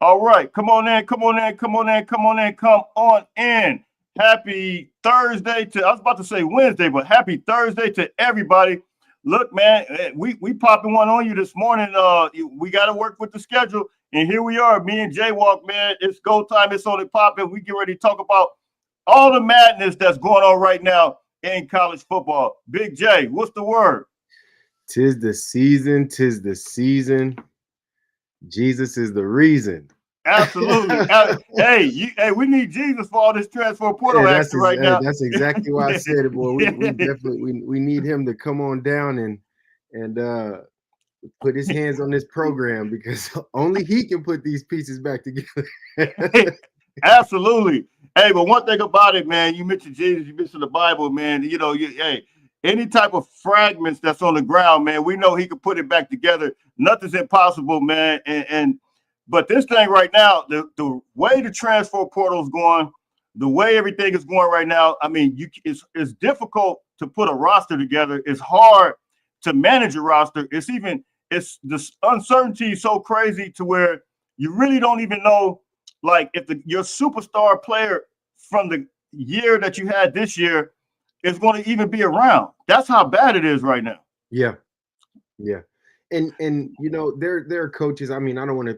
All right, come on in, come on in, come on in, come on in, come on in. Happy Thursday to I was about to say Wednesday, but happy Thursday to everybody. Look, man, we popping one on you this morning. We got to work with the schedule, and here we are, me and Jay Walk, man. It's go time. It's on it popping. We get ready to talk about all the madness that's going on right now in college football. Big J, what's the word? Tis the season, tis the season. Jesus is the reason. Absolutely. Hey, we need Jesus for all this transfer portal Yeah, action right now. that's exactly why I said it, boy. We definitely we need him to come on down and put his hands on this program because only he can put these pieces back together. Absolutely. Hey, but one thing about it, man, you mentioned Jesus, you mentioned the Bible, man. Hey, any type of fragments that's on the ground, man, we know he could put it back together. Nothing's impossible, man. And but this thing right now, the way the transfer portal is going, the way everything is going right now, I mean, it's difficult to put a roster together. It's hard to manage a roster. It's this uncertainty is so crazy to where you really don't even know like if your superstar player from the year that you had this year is going to even be around. That's how bad it is right now. Yeah, yeah. And there are coaches. I mean, I don't want to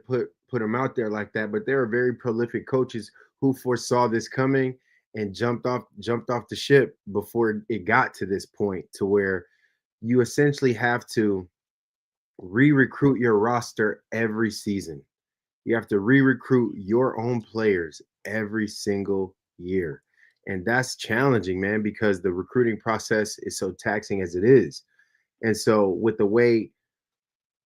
put them out there like that, but there are very prolific coaches who foresaw this coming and jumped off the ship before it got to this point to where you essentially have to re-recruit your roster every season. You have to re-recruit your own players every single year. And that's challenging, man, because the recruiting process is so taxing as it is. And so with the way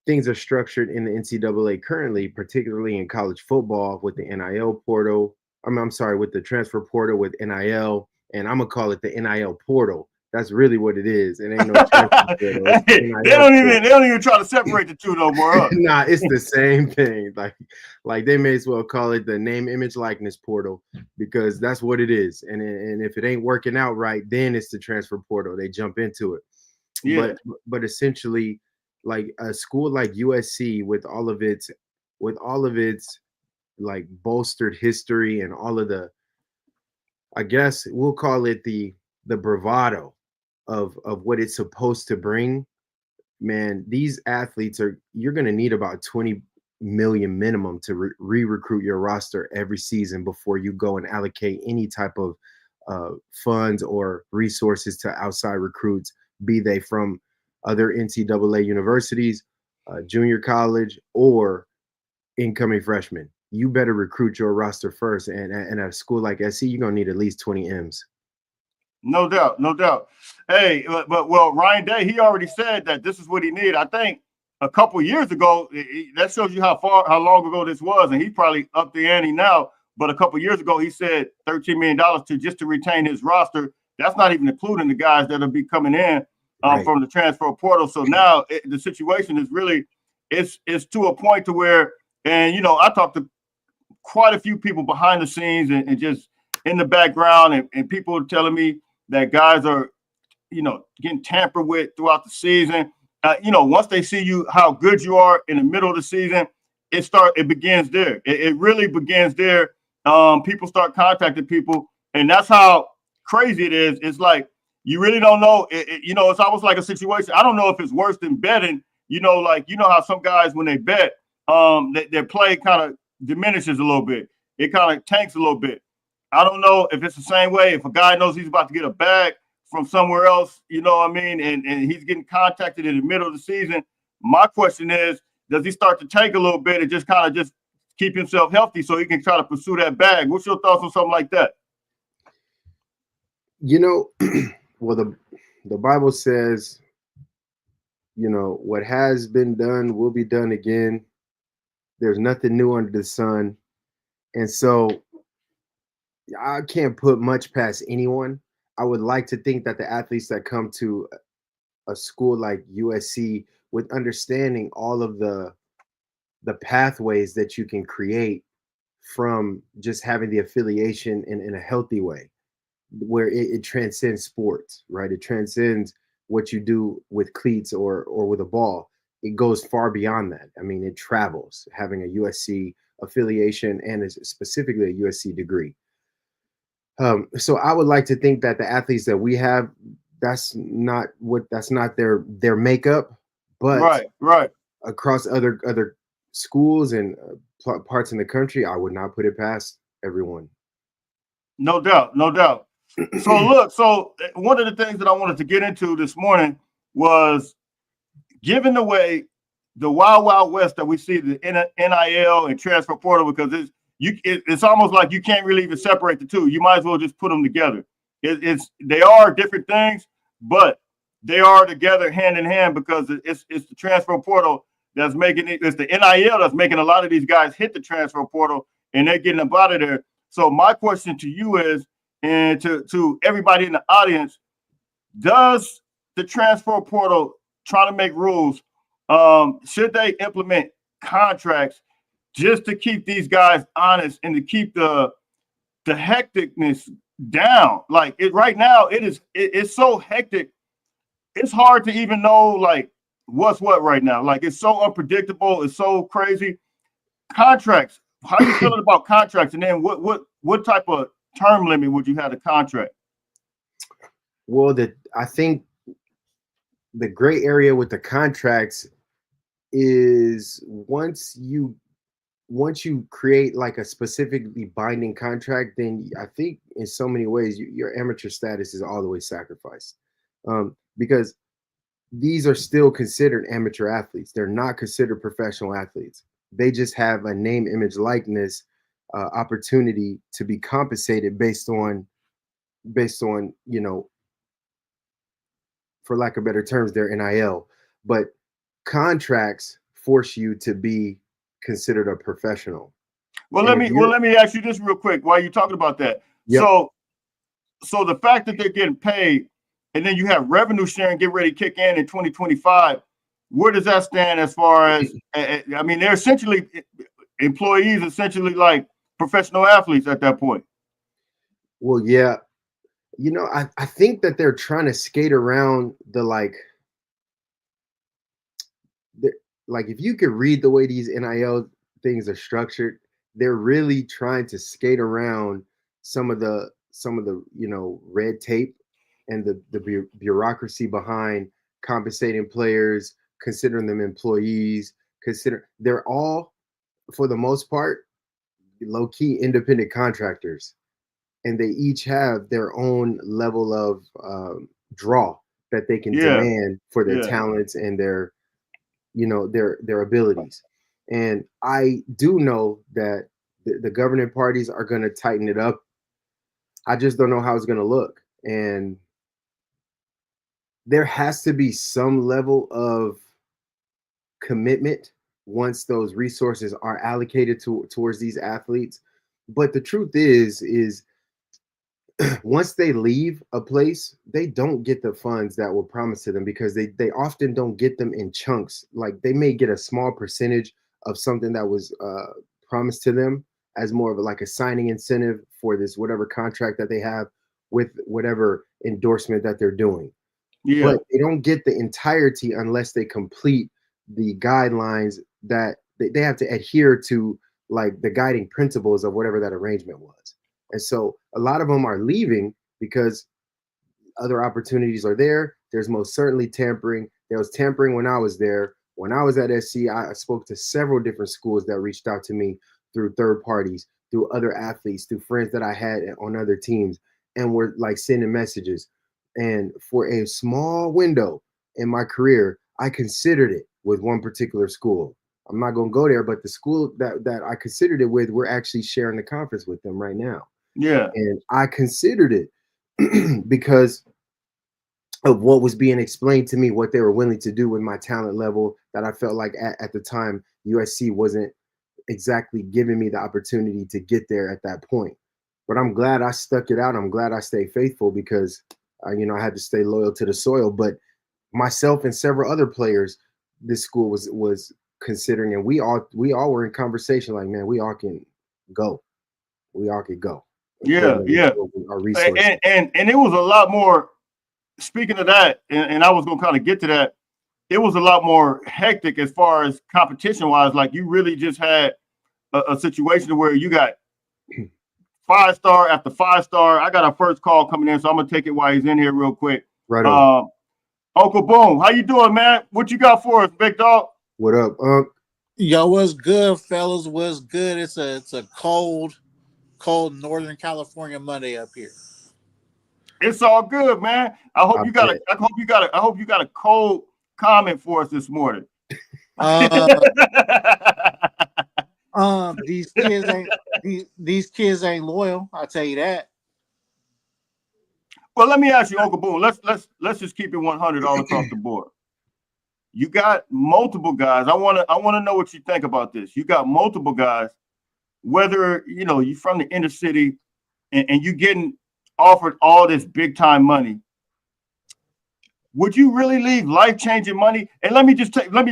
things are structured in the NCAA currently, particularly in college football with the NIL portal. I'm sorry, with the transfer portal with NIL, and I'm gonna call it the NIL portal. That's really what it is. It ain't no transfer portal. It's the Hey, they NIL don't even portal. they don't even try to separate the two no more. Huh? Nah, it's the same thing. Like they may as well call it the name, image, likeness portal because that's what it is. And if it ain't working out right, then it's the transfer portal. They jump into it. Yeah. But essentially, like a school like USC with all of its like bolstered history and all of the, I guess we'll call it the bravado of what it's supposed to bring. Man, these athletes are you're going to need about 20 million minimum to re-recruit your roster every season before you go and allocate any type of funds or resources to outside recruits, be they from other NCAA universities, junior college, or incoming freshmen. You better recruit your roster first. And at a school like SC, you're going to need at least 20 M's. No doubt, no doubt. Hey, but well, Ryan Day, he already said that this is what he needed. I think a couple years ago, that shows you how long ago this was, and he's probably up the ante now. But a couple years ago, he said $13 million to just to retain his roster. That's not even including the guys that'll be coming in Right. from the transfer portal. So now the situation is really it's to a point to where, and I talked to quite a few people behind the scenes and just in the background, and people are telling me that guys are, getting tampered with throughout the season. Once they see you how good you are in the middle of the season, it begins there. It really begins there. People start contacting people, and that's how crazy it is. It's like you really don't know. It's almost like a situation. I don't know if it's worse than betting. Like how some guys when they bet, their play kind of diminishes a little bit. It kind of tanks a little bit. I don't know if it's the same way. If a guy knows he's about to get a bag from somewhere else, you know what I mean, and he's getting contacted in the middle of the season, my question is, does he start to tank a little bit and just kind of just keep himself healthy so he can try to pursue that bag? What's your thoughts on something like that? You know, well, the Bible says, what has been done will be done again. There's nothing new under the sun. And so I can't put much past anyone. I would like to think that the athletes that come to a school like USC with understanding all of the pathways that you can create from just having the affiliation in a healthy way, where it transcends sports, right? It transcends what you do with cleats or with a ball. It goes far beyond that. I mean, it travels. Having a USC affiliation and is specifically a USC degree. So I would like to think that the athletes that we have, that's not their makeup, but right. across other schools and parts in the country, I would not put it past everyone. No doubt, no doubt. So look, one of the things that I wanted to get into this morning was giving away the wild west that we see, the NIL and transfer portal, because it's almost like you can't really even separate the two. You might as well just put them together. They are different things, but they are together hand in hand, because it's the transfer portal that's making it. It's the NIL that's making a lot of these guys hit the transfer portal, and they're getting them out of there. So my question to you is, and to everybody in the audience, does the transfer portal try to make rules? Should they implement contracts just to keep these guys honest and to keep the hecticness down? Like right now, it's so hectic. It's hard to even know like what's what right now. Like it's so unpredictable. It's so crazy. Contracts. How you feeling about contracts? And then what type of term limit would you have to contract? Well, I think the gray area with the contracts is once you create like a specifically binding contract, then I think in so many ways your amateur status is all the way sacrificed, because these are still considered amateur athletes. They're not considered professional athletes. They just have a name, image, likeness opportunity to be compensated based on for lack of better terms, their NIL. But contracts force you to be considered a professional. Well, let me ask you this real quick while you're talking about that. Yep. So the fact that they're getting paid, and then you have revenue sharing get ready to kick in 2025, where does that stand as far as? I mean, they're essentially employees, essentially like professional athletes at that point. Well, yeah. I think that they're trying to skate around like if you could read the way these NIL things are structured, they're really trying to skate around some of the red tape and the bureaucracy behind compensating players, considering them employees. They're all, for the most part, low-key independent contractors. And they each have their own level of draw that they can demand for their talents and their abilities. And I do know that the governing parties are going to tighten it up. I just don't know how it's going to look. And there has to be some level of commitment once those resources are allocated towards these athletes. But the truth is once they leave a place, they don't get the funds that were promised to them, because they often don't get them in chunks. Like they may get a small percentage of something that was promised to them as more of like a signing incentive for this whatever contract that they have with whatever endorsement that they're doing. Yeah. But they don't get the entirety unless they complete the guidelines that they have to adhere to, like the guiding principles of whatever that arrangement was. And so a lot of them are leaving because other opportunities are there. There's most certainly tampering. There was tampering when I was there. When I was at SC, I spoke to several different schools that reached out to me through third parties, through other athletes, through friends that I had on other teams, and were like sending messages. And for a small window in my career, I considered it with one particular school. I'm not going to go there, but the school that I considered it with, we're actually sharing the conference with them right now. Yeah. And I considered it because of what was being explained to me, what they were willing to do with my talent level, that I felt like at the time, USC wasn't exactly giving me the opportunity to get there at that point. But I'm glad I stuck it out. I'm glad I stayed faithful, because, I had to stay loyal to the soil. But myself and several other players, this school was considering, and we all were in conversation like, man, we all can go. We all could go. Yeah. Our resources. And it was a lot more. Speaking of that, and I was going to kind of get to that, it was a lot more hectic as far as competition wise. Like you really just had a situation where you got 5-star after 5-star. I got our first call coming in, so I'm gonna take it while he's in here real quick. Right on. Uncle Boom, how you doing, man? What you got for us, big dog? What up, Unc? Yo, what's good, fellas? What's good? It's a cold Northern California Monday up here. It's all good, man. I hope you got a cold comment for us this morning. These kids ain't loyal. I'll tell you that. Well, let me ask you, Uncle Boone. Let's just keep it 100 all across the board. You got multiple guys. I want to know what you think about this. You got multiple guys, whether you're from the inner city and you getting offered all this big time money. Would you really leave life-changing money? And let me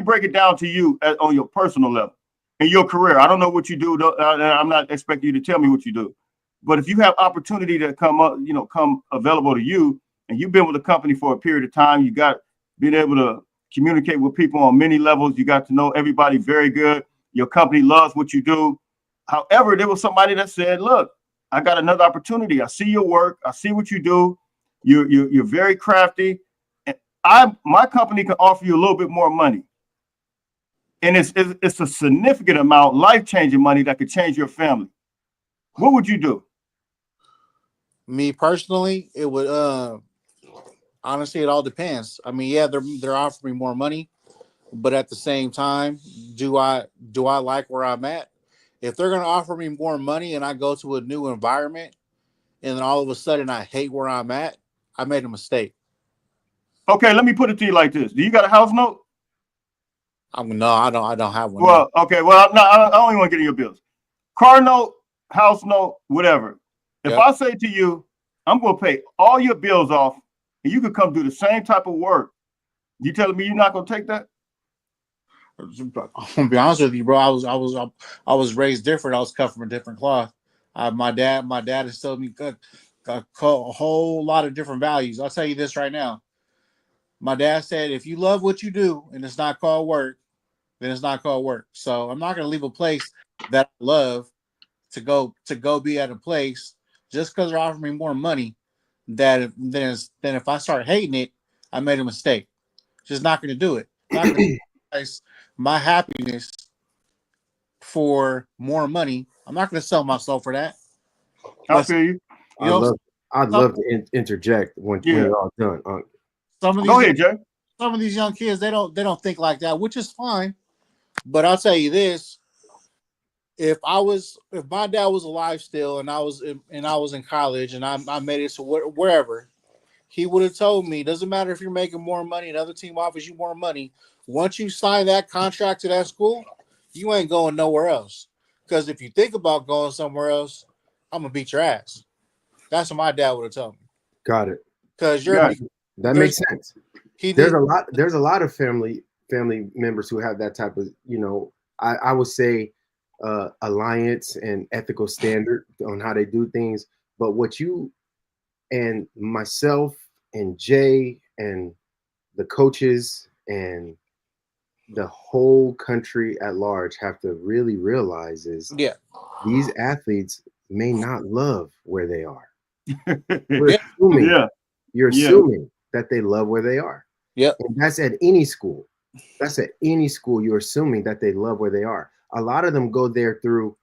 break it down to you on your personal level in your career. I don't know what you do. I'm not expecting you to tell me what you do. But if you have opportunity to come available to you, and you've been with the company for a period of time, you got been able to communicate with people on many levels. You got to know everybody very good. Your company loves what you do. However, there was somebody that said, look, I got another opportunity. I see your work. I see what you do. You're very crafty. And my company can offer you a little bit more money. And it's a significant amount, life-changing money that could change your family. What would you do? Me personally, it would honestly, it all depends. I mean, yeah, they're offering me more money, but at the same time, do I like where I'm at? If they're gonna offer me more money and I go to a new environment and then all of a sudden I hate where I'm at, I made a mistake. Okay, let me put it to you like this. Do you got a house note? No, I don't have one. Well, okay. Well, no, I don't even want to get in your bills. Car note, house note, whatever. If I say to you, I'm going to pay all your bills off and you could come do the same type of work, you telling me you're not going to take that? I'm gonna be honest with you, bro. I was raised different. I was cut from a different cloth. My dad instilled me a whole lot of different values. I'll tell you this right now. My dad said, if you love what you do and it's not called work, then it's not called work. So I'm not gonna leave a place that I love to go be at a place just because they're offering me more money. Then if I start hating it, I made a mistake. Just not gonna do it. Not gonna sacrifice my happiness for more money. I'm not gonna sell myself for that. I feel you. I'd love to interject when you're all done. Go ahead, Jay. Some of these young kids, they don't think like that, which is fine. But I'll tell you this: if my dad was alive still, and I was in college, and I made it to wherever, he would have told me, doesn't matter if you're making more money, another team offers you more money. Once you sign that contract to that school, you ain't going nowhere else. Because if you think about going somewhere else, I'm gonna beat your ass. That's what my dad would have told me. Got it. Because that makes sense. There's a lot of family members who have that type of, I would say alliance and ethical standard on how they do things. But what you and myself and Jay and the coaches and the whole country at large have to really realize is these athletes may not love where they are. You're assuming that they love where they are. Yep. And that's at any school. You're assuming that they love where they are. A lot of them go there through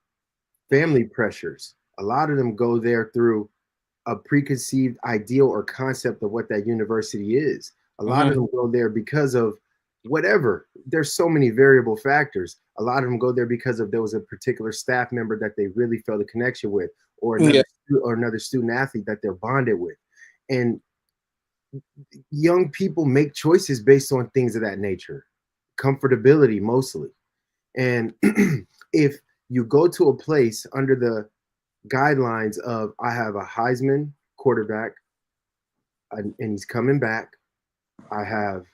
family pressures. A lot of them go there through a preconceived ideal or concept of what that university is. A lot of them go there because of whatever. There's so many variable factors. A lot of them go there because of there was a particular staff member that they really felt a connection with, or another student athlete that they're bonded with. And young people make choices based on things of that nature, comfortability mostly. And if you go to a place under the guidelines of, I have a Heisman quarterback and he's coming back, I have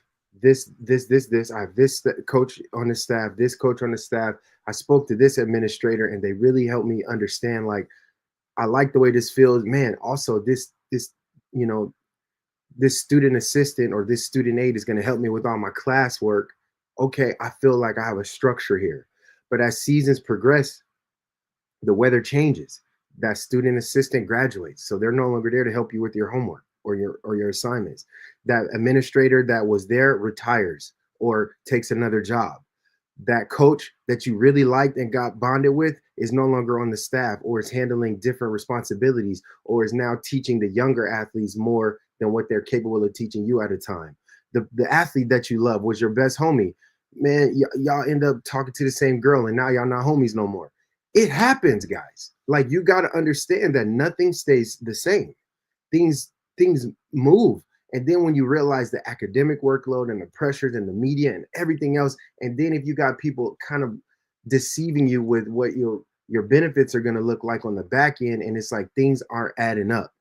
this, I have this coach on the staff, this coach on the staff, I spoke to this administrator and they really helped me understand, like, I like the way this feels, man. Also this student assistant or this student aide is going to help me with all my classwork. Okay, I feel like I have a structure here. But as seasons progress, the weather changes. That student assistant graduates, so they're no longer there to help you with your homework or your assignments. That administrator that was there retires or takes another job. That coach that you really liked and got bonded with is no longer on the staff, or is handling different responsibilities, or is now teaching the younger athletes more than what they're capable of teaching you at a time. The athlete that you love was your best homie. Man, y'all end up talking to the same girl and now y'all not homies no more. It happens, guys. Like, you got to understand that nothing stays the same. Things move. And then when you realize the academic workload and the pressures and the media and everything else, and then if you got people kind of deceiving you with what your benefits are going to look like on the back end, and it's like things aren't adding up.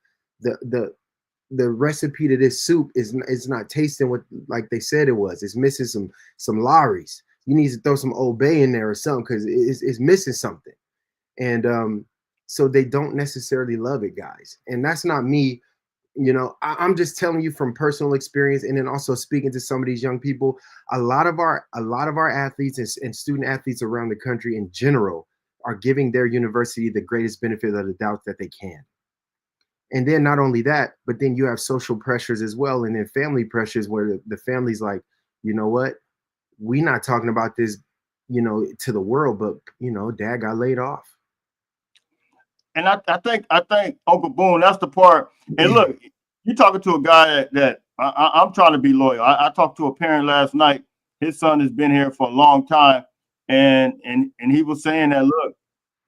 The recipe to this soup is not tasting what like they said it was. It's missing some Lawry's. You need to throw some Old Bay in there or something, because it's missing something. And so they don't necessarily love it, guys. And that's not me. I'm just telling you from personal experience, and then also speaking to some of these young people. A lot of our athletes and student athletes around the country in general are giving their university the greatest benefit of the doubt that they can. And then not only that, but then you have social pressures as well, and then family pressures where the family's like, you know what, we not talking about this, to the world, but dad got laid off. And I think Uncle Boone, that's the part. And look, you're talking to a guy that I'm trying to be loyal. I talked to a parent last night. His son has been here for a long time, and he was saying that, look,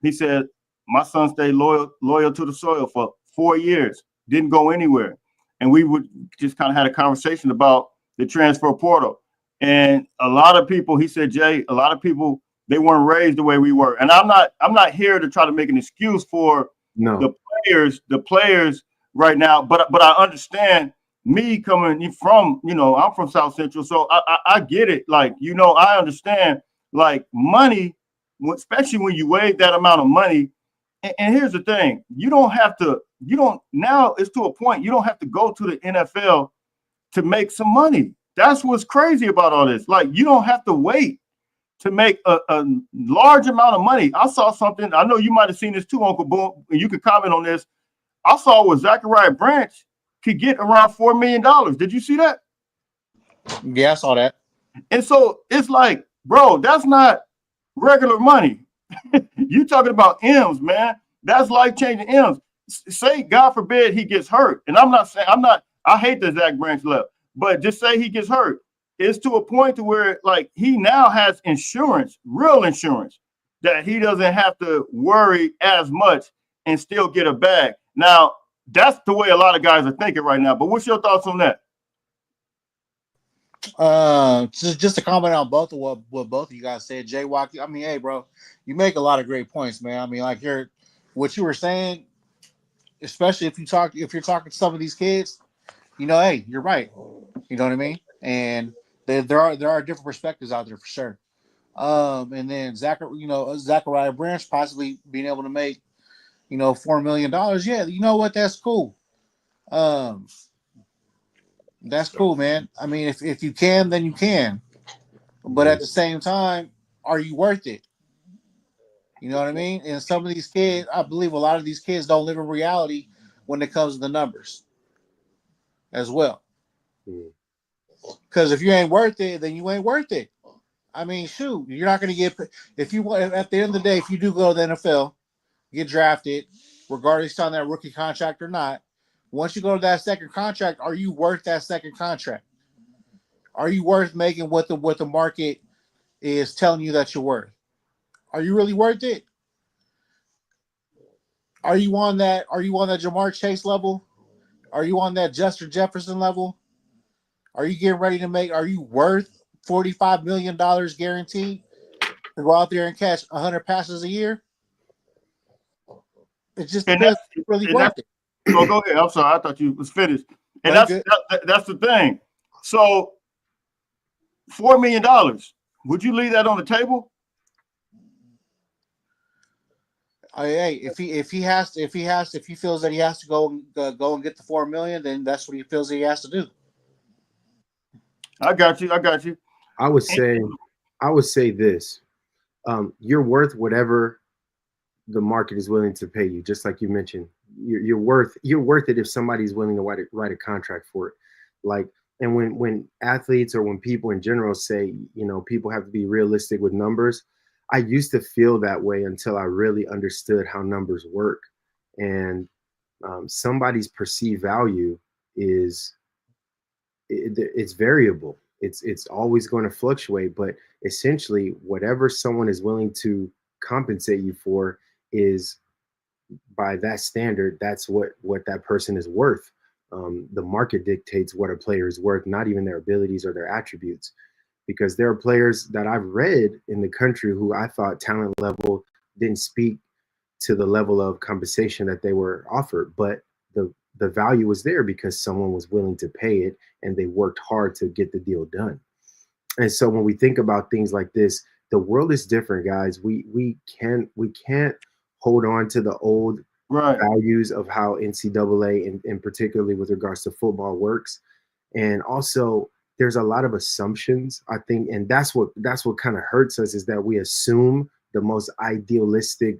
he said, my son stayed loyal to the soil for 4 years, didn't go anywhere. And we would just kind of had a conversation about the transfer portal. And a lot of people, he said, Jay, a lot of people, they weren't raised the way we were. And I'm not here to try to make an excuse for the players right now, but I understand, me coming from, I'm from South Central, so I get it. Like, I understand, like, money, especially when you waive that amount of money. And here's the thing, now it's to a point, you don't have to go to the NFL to make some money. That's what's crazy about all this. Like, you don't have to wait to make a large amount of money. I saw something, I know you might have seen this too, Uncle Boone, and you can comment on this. I saw where Zachariah Branch could get around $4 million. Did you see that? Yeah, I saw that. And so it's like, bro, that's not regular money. You talking about M's, man. That's life-changing M's. Say, God forbid, he gets hurt. And I hate that Zach Branch left, but just say he gets hurt. It's to a point to where, like, he now has insurance, real insurance, that he doesn't have to worry as much and still get a bag. Now, that's the way a lot of guys are thinking right now. But what's your thoughts on that? Just to comment on both of what both of you guys said, Jay Walk. I mean, hey, bro, you make a lot of great points, man. I mean, like, what you were saying, especially if you're talking to some of these kids, hey, you're right. You know what I mean? And there are different perspectives out there for sure. And then Zachariah Branch possibly being able to make, $4 million. Yeah, you know what? That's cool. That's cool, man. I mean, if you can, then you can. But at the same time, are you worth it? You know what I mean? And some of these kids, I believe a lot of these kids don't live in reality when it comes to the numbers as well. Because if you ain't worth it, then you ain't worth it. I mean, shoot, you're not going to get, if you want, at the end of the day, if you do go to the NFL, get drafted, regardless on that rookie contract or not, once you go to that second contract, are you worth that second contract? Are you worth making what the market is telling you that you're worth? Are you really worth it? Are you on that Jamar Chase level? Are you on that Justin Jefferson level? Are you getting ready to are you worth $45 million guaranteed to go out there and catch 100 passes a year? It just depends if you're really worth it. Oh, go ahead. I'm sorry. I thought you was finished. And that's the thing. So $4 million, would you leave that on the table? Hey, if he feels that he has to go and get the $4 million, then that's what he feels that he has to do. I got you. I would say this. You're worth whatever the market is willing to pay you. Just like you mentioned, you're worth it if somebody's willing to write a contract for it. Like, and when athletes or when people in general say, people have to be realistic with numbers, I used to feel that way until I really understood how numbers work. And somebody's perceived value it's variable. It's always going to fluctuate, but essentially whatever someone is willing to compensate you for is, by that standard, that's what that person is worth. The market dictates what a player is worth, not even their abilities or their attributes, because there are players that I've read in the country who I thought talent level didn't speak to the level of compensation that they were offered, but the value was there because someone was willing to pay it and they worked hard to get the deal done. And so when we think about things like this, the world is different, guys. We can't hold on to the old values of how NCAA and particularly with regards to football works. And also there's a lot of assumptions, I think, and that's what kind of hurts us, is that we assume the most idealistic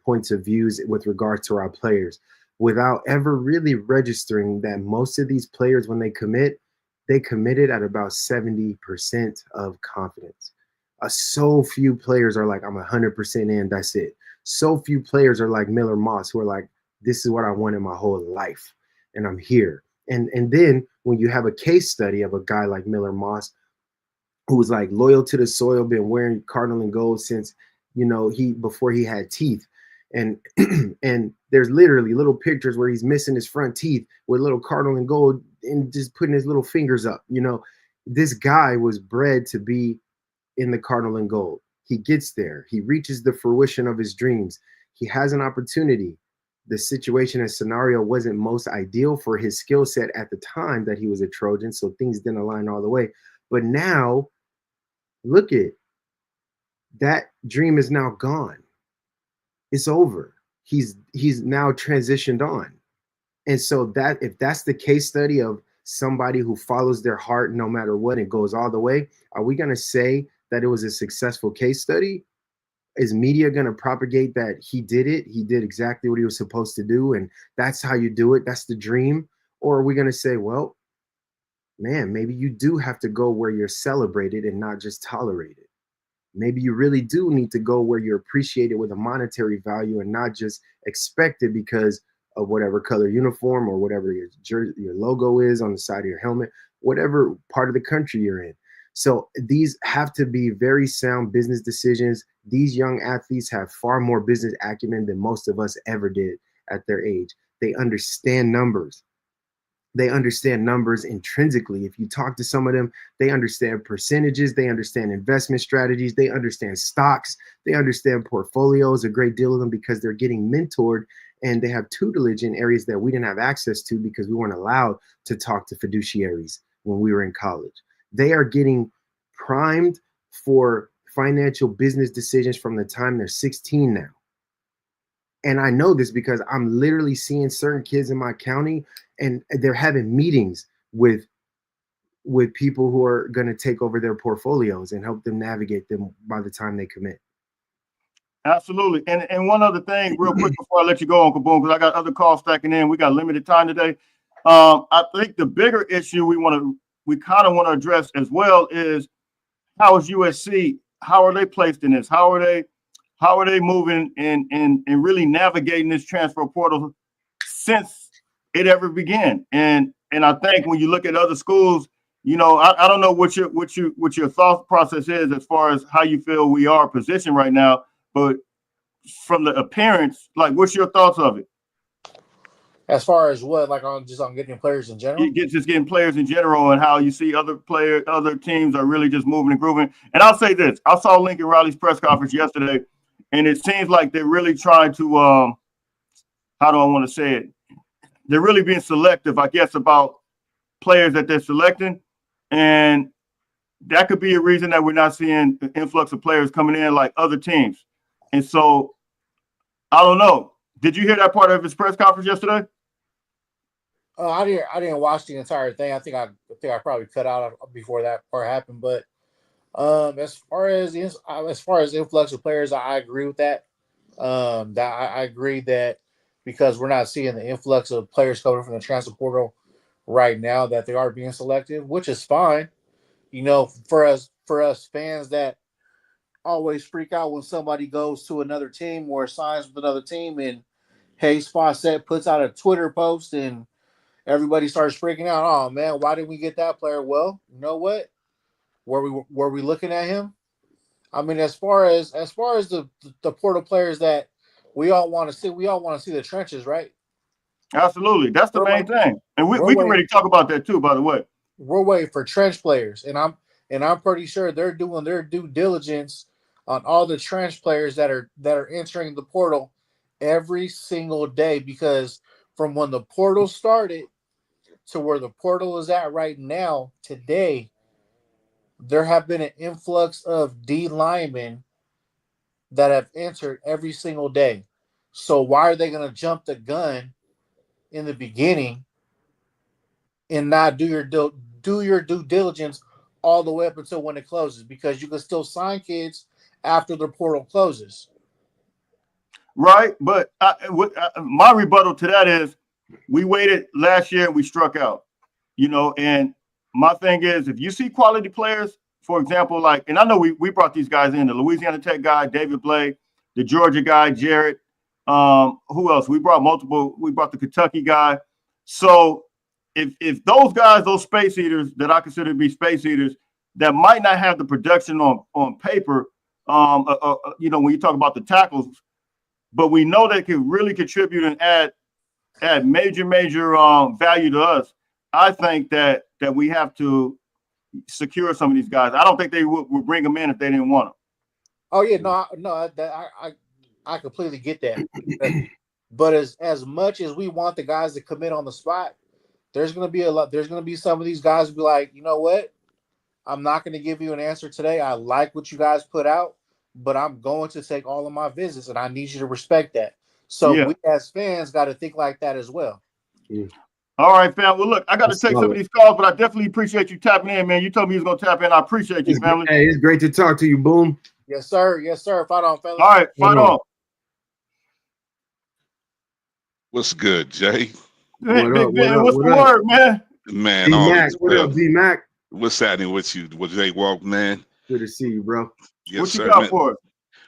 points of views with regards to our players without ever really registering that most of these players, when they committed at about 70% of confidence. So few players are like, I'm 100% in, that's it. So few players are like Miller Moss, who are like, this is what I wanted my whole life, and I'm here. And then when you have a case study of a guy like Miller Moss, who was like loyal to the soil, been wearing cardinal and gold since, before he had teeth. And and there's literally little pictures where he's missing his front teeth with little cardinal and gold and just putting his little fingers up. This guy was bred to be in the cardinal and gold. He gets there. He reaches the fruition of his dreams. He has an opportunity. The situation and scenario wasn't most ideal for his skill set at the time that he was a Trojan, so things didn't align all the way. But now, look at that dream is now gone. It's over. He's now transitioned on. And so that, if that's the case study of somebody who follows their heart no matter what and goes all the way, are we going to say that it was a successful case study? Is media going to propagate that he did it? He did exactly what he was supposed to do, and that's how you do it. That's the dream. Or are we going to say, well, man, maybe you do have to go where you're celebrated and not just tolerated. Maybe you really do need to go where you're appreciated with a monetary value and not just expected because of whatever color uniform or whatever your logo is on the side of your helmet, whatever part of the country you're in. So these have to be very sound business decisions. These young athletes have far more business acumen than most of us ever did at their age. They understand numbers. They understand numbers intrinsically. If you talk to some of them, they understand percentages, they understand investment strategies, they understand stocks, they understand portfolios, a great deal of them, because they're getting mentored and they have tutelage in areas that we didn't have access to because we weren't allowed to talk to fiduciaries when we were in college. They are getting primed for financial business decisions from the time they're 16 now. And I know this because I'm literally seeing certain kids in my county and they're having meetings with people who are going to take over their portfolios and help them navigate them by the time they commit. Absolutely. And one other thing real quick before I let you go, Uncle Boone, because I got other calls stacking in. We got limited time today. I think the bigger issue we kind of want to address as well is, how is USC? How are they placed in this? How are they moving and really navigating this transfer portal since it ever began? And I think when you look at other schools, I don't know what your thought process is as far as how you feel we are positioned right now, but from the appearance, like, what's your thoughts of it? As far as what, like on getting players in general? Just getting players in general, and how you see other teams are really just moving and grooving. And I'll say this: I saw Lincoln Riley's press conference yesterday, and it seems like they're really trying to, how do I want to say it? They're really being selective, I guess, about players that they're selecting, and that could be a reason that we're not seeing the influx of players coming in like other teams. And so, I don't know. Did you hear that part of his press conference yesterday? I didn't watch the entire thing. I think I probably cut out before that part happened. But as far as influx of players, I agree with that. That I agree that because we're not seeing the influx of players coming from the transfer portal right now, that they are being selective, which is fine. You know, for us fans that always freak out when somebody goes to another team or signs with another team, and Hayes Fawcett puts out a Twitter post and everybody starts freaking out. Oh man, why didn't we get that player? Well, you know what? Were we looking at him? I mean, as far as the portal players that we all want to see, we all want to see the trenches, right? Absolutely. That's the We're main waiting, thing. And we, we're we can waiting, really talk about that too, by the way. we're waiting for trench players, and I'm pretty sure they're doing their due diligence on all the trench players that are entering the portal every single day, because from when the portal started to where the portal is at right now today, there have been an influx of D linemen that have entered every single day. So why are they going to jump the gun in the beginning and not do your due diligence all the way up until when it closes? Because you can still sign kids after the portal closes. Right. But my rebuttal to that is we waited last year and we struck out, and my thing is if you see quality players, for example, like, and I know we brought these guys in, the Louisiana Tech guy, David Blake, the Georgia guy, Jarrett. Who else? We brought multiple, we brought the Kentucky guy. So if those guys, those space eaters that I consider to be space eaters that might not have the production on paper, when you talk about the tackles, but we know they can really contribute and add major value to us. I think that we have to secure some of these guys. I don't think they would bring them in if they didn't want them. Oh yeah, no, I completely get that. But as much as we want the guys to commit on the spot, there's gonna be a lot. There's gonna be some of these guys who be like, you know what? I'm not gonna give you an answer today. I like what you guys put out, but I'm going to take all of my visits, and I need you to respect that. So Yeah. we as fans got to think like that as well. Yeah. All right, fam. Well, look, I got to That's take some of solid. these calls, but I definitely appreciate you tapping in, man. You told me you was gonna tap in. I appreciate you, family. Hey, it's great to talk to you, Boom. Yes, sir. Yes, sir. Fight on, fellas. All right, fight on. What's good, Jay? Hey, What up? Big What Ben, up? what's What the up? word, man? Man, D all Mac. is What well. up, D Mac? What's happening with you? With Jay Walk, man? Good to see you, bro. Yes, What you sir, got man. for us?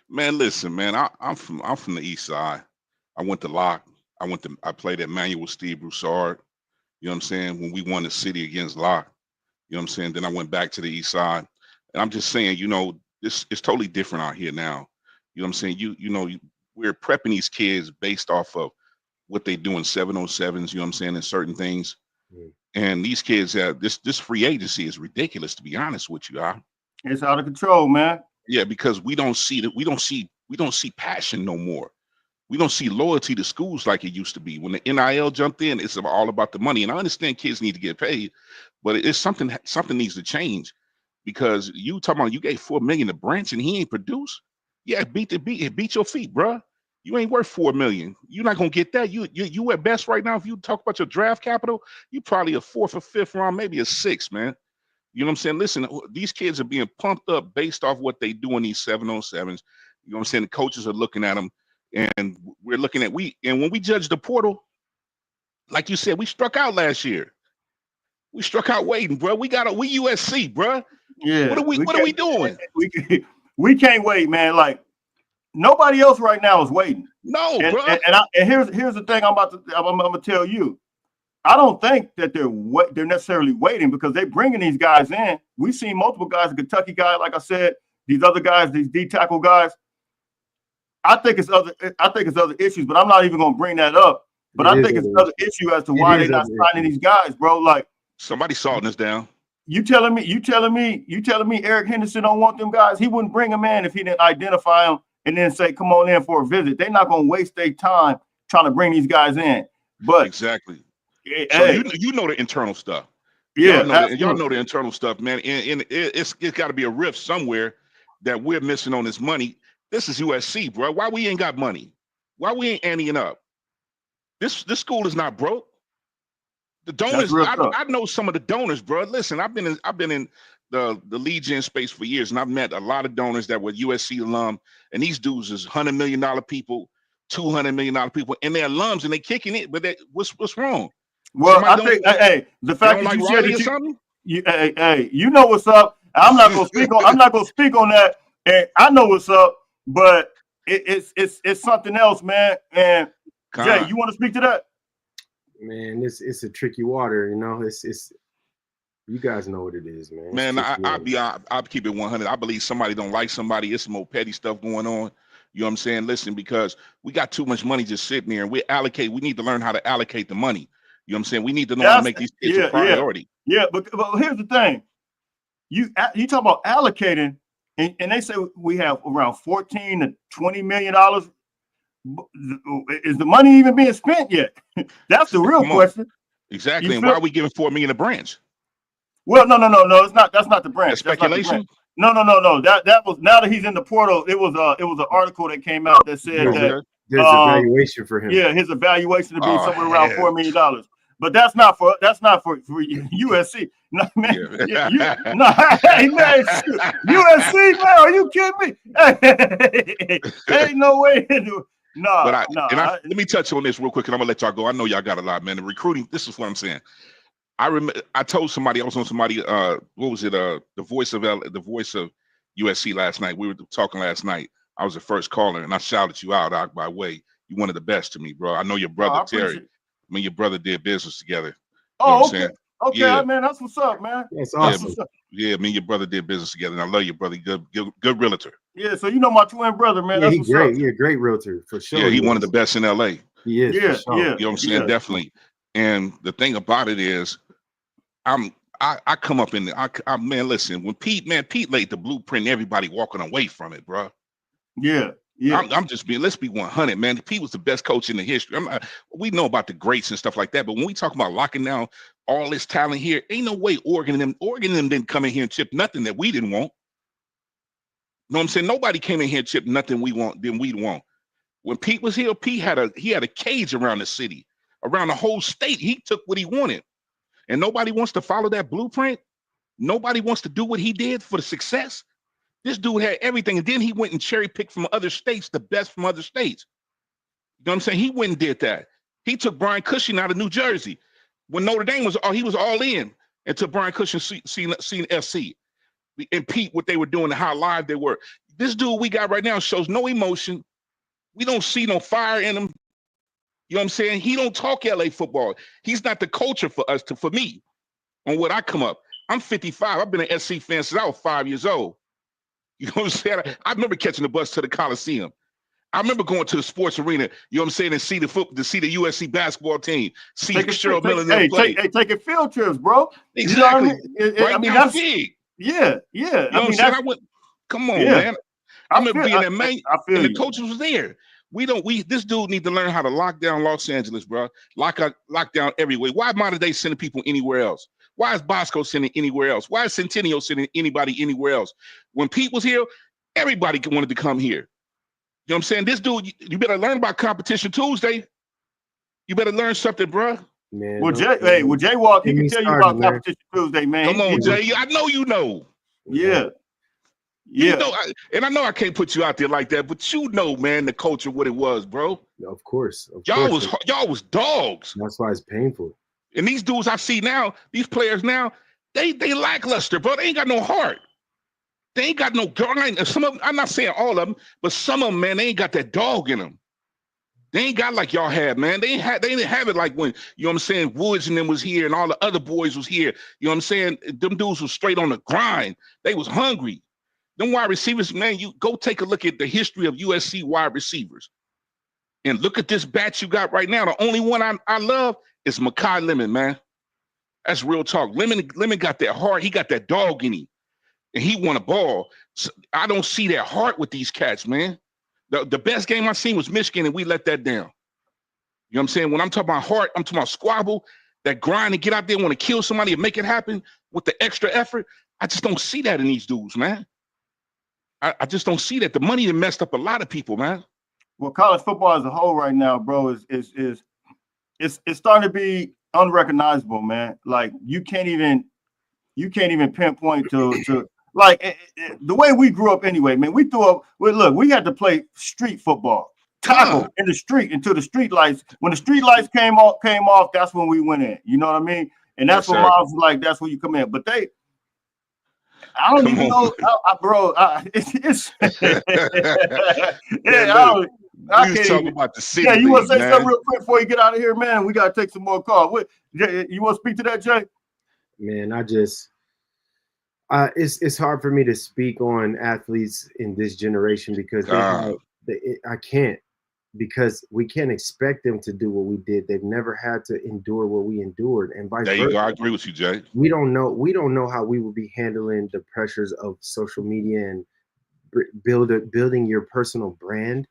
Man, listen, man. I'm from the East Side. I went to Locke. I played at Manual with Steve Broussard. You know what I'm saying? When we won the city against Locke. You know what I'm saying? Then I went back to the East Side, and I'm just saying, this is totally different out here now. You know what I'm saying? We're prepping these kids based off of what they do in 707s. You know what I'm saying? In certain things. Mm. And these kids have this free agency is ridiculous, to be honest with you. It's out of control, man. Yeah, because we don't see passion no more. We don't see loyalty to schools like it used to be. When the NIL jumped in, it's all about the money. And I understand kids need to get paid, but it's something needs to change, because you talking about you gave $4 million to Branch and he ain't produced. Yeah, beat your feet, bruh. You ain't worth $4 million. You're not gonna get that. You at best right now. If you talk about your draft capital, you probably a fourth or fifth round, maybe a sixth, man. You know what I'm saying? Listen, these kids are being pumped up based off what they do in these 707s. You know what I'm saying? The coaches are looking at them, and we're looking at and when we judge the portal, like you said, we struck out last year. We struck out waiting, bro. We USC, bro. Yeah, What are we doing? We can't wait, man. Like nobody else right now is waiting. No, And bro. and here's the thing I'm gonna tell you. I don't think that they're necessarily waiting, because they're bringing these guys in. We've seen multiple guys, a Kentucky guy, like I said, these other guys, these D tackle guys. I think it's other issues, but I'm not even gonna bring that up. But I think it's another issue as to why they're not signing these guys, bro. Like somebody salting us down. you telling me Eric Henderson don't want them guys? He wouldn't bring them in if he didn't identify them and then say, come on in for a visit. They're not gonna waste their time trying to bring these guys in. But exactly. Hey, so you know the internal stuff. Yeah, y'all know the internal stuff, man. And it's got to be a rift somewhere that we're missing on this money. This is USC, bro. Why we ain't got money? Why we ain't anteing up? This school is not broke. The donors, I know some of the donors, bro. Listen, I've been in the lead gen space for years, and I've met a lot of donors that were USC alum, and these dudes is $100 million people, $200 million people, and they're alums and they kicking it. But what's wrong? Well, Somebody I think, hey, the fact that like you said Riley that or something? hey, you know what's up. I'm not gonna speak on that, and I know what's up, but it's something else, man. And Jay, you want to speak to that? Man, it's a tricky water, you know. It's you guys know what it is, man. Man, I'll keep it 100. I believe somebody don't like somebody. It's some more petty stuff going on. You know what I'm saying? Listen, because we got too much money just sitting there, and we need to learn how to allocate the money. You know what I'm saying? We need to know how to make these kids a priority. Yeah, but here's the thing. You talk about allocating, and they say we have around $14 to $20 million. Is the money even being spent yet? That's the real question. Exactly. And why are we giving $4 million a branch? Well, no. It's not. That's not the branch. That's speculation. No. That was, now that he's in the portal. It was an article that came out that said that there's evaluation for him. Yeah, his evaluation to be somewhere around $4 million. But that's not for USC. No, man. Hey man, shoot. USC, man, are you kidding me? Ain't no way. Let me touch on this real quick, and I'm gonna let y'all go. I know y'all got a lot, man. The recruiting. This is what I'm saying. I told somebody, I was on somebody. What was it? The voice of USC last night. We were talking last night. I was the first caller, and I shouted you out by way. You one of the best to me, bro. I know your brother Terry. Me and your brother did business together. Oh, okay. Okay, yeah. Man, that's what's up, man. That's awesome. Yeah, me and your brother did business together, and I love your brother. Good realtor. Yeah, so you know my twin brother, man. Yeah, that's he's great. Yeah, great realtor for sure. Yeah, he's one of the best in LA. He is. Yeah, for sure. yeah. You know what I'm saying? Definitely. And the thing about it is, I come up in man, listen, when Pete laid the blueprint, everybody walking away from it, bro. Yeah. Yeah, I'm just let's be 100, man. Pete was the best coach in the history. We know about the greats and stuff like that, but when we talk about locking down all this talent here, ain't no way Oregon and them didn't come in here and chip nothing that we didn't want. You know what I'm saying? Nobody came in here and chipped nothing we want. When Pete was here, he had a cage around the city, around the whole state. He took what he wanted, and nobody wants to follow that blueprint. Nobody wants to do what he did for the success. This dude had everything, and then he went and cherry picked from other states, the best from other states. You know what I'm saying? He went and did that. He took Brian Cushing out of New Jersey when Notre Dame was all in, and took Brian Cushing seen SC. And Pete, what they were doing and how live they were. This dude we got right now shows no emotion. We don't see no fire in him. You know what I'm saying? He don't talk LA football. He's not the culture for us, for me, on what I come up. I'm 55. I've been an SC fan since I was 5 years old. You know what I'm saying? I remember catching the bus to the Coliseum. I remember going to the sports arena, you know what I'm saying, and see the USC basketball team, see Cheryl Miller play. Taking field trips, bro. Exactly. You know what I mean? That's big. Yeah. You know what I'm saying? Come on, man. I remember being there, man, and the coaches was there. This dude need to learn how to lock down Los Angeles, bro. Lock down everywhere. Why Mater Dei sending people anywhere else? Why is Bosco sending anywhere else? Why is Centennial sending anybody anywhere else? When Pete was here, everybody wanted to come here. You know what I'm saying? This dude, you better learn about Competition Tuesday. You better learn something, bro. Man, Jay Walk, he can tell you about Competition Tuesday, man. Come on, Jay. I know you know. Yeah. You know, I know I can't put you out there like that, but you know, man, the culture, what it was, bro. Of course. Y'all was dogs. That's why it's painful. And these dudes I see now, these players now, they lackluster, bro. They ain't got no heart. They ain't got no grind. Some of them, I'm not saying all of them, but some of them, man, they ain't got that dog in them. They ain't got like y'all had, man. They didn't have it like when, you know what I'm saying, Woods and them was here and all the other boys was here. You know what I'm saying? Them dudes was straight on the grind. They was hungry. Them wide receivers, man, you go take a look at the history of USC wide receivers. And look at this batch you got right now. The only one I love is Mekhi Lemon, man. That's real talk. Lemon got that heart. He got that dog in him. And he won a ball. So I don't see that heart with these cats, man. The best game I seen was Michigan, and we let that down. You know what I'm saying? When I'm talking about heart, I'm talking about squabble, that grind and get out there, want to kill somebody and make it happen with the extra effort. I just don't see that in these dudes, man. I just don't see that. The money that messed up a lot of people, man. Well, college football as a whole right now, bro, it's starting to be unrecognizable, man. Like you can't even you can't even pinpoint to like the way we grew up anyway, man. We threw up. Well, look, we had to play street football, tackle in the street until the street lights. When the street lights came off, that's when we went in. You know what I mean? And that's what Miles was like. That's when you come in. But I don't even know, bro. It's yeah. We was talking about the city. Yeah, you want to say man. something real quick before you get out of here, man? We got to take some more calls. You want to speak to that, Jay? Man, it's hard for me to speak on athletes in this generation because I can't, because we can't expect them to do what we did. They've never had to endure what we endured, and vice versa. There you go. I agree with you, Jay. We don't know how we will be handling the pressures of social media and building your personal brand.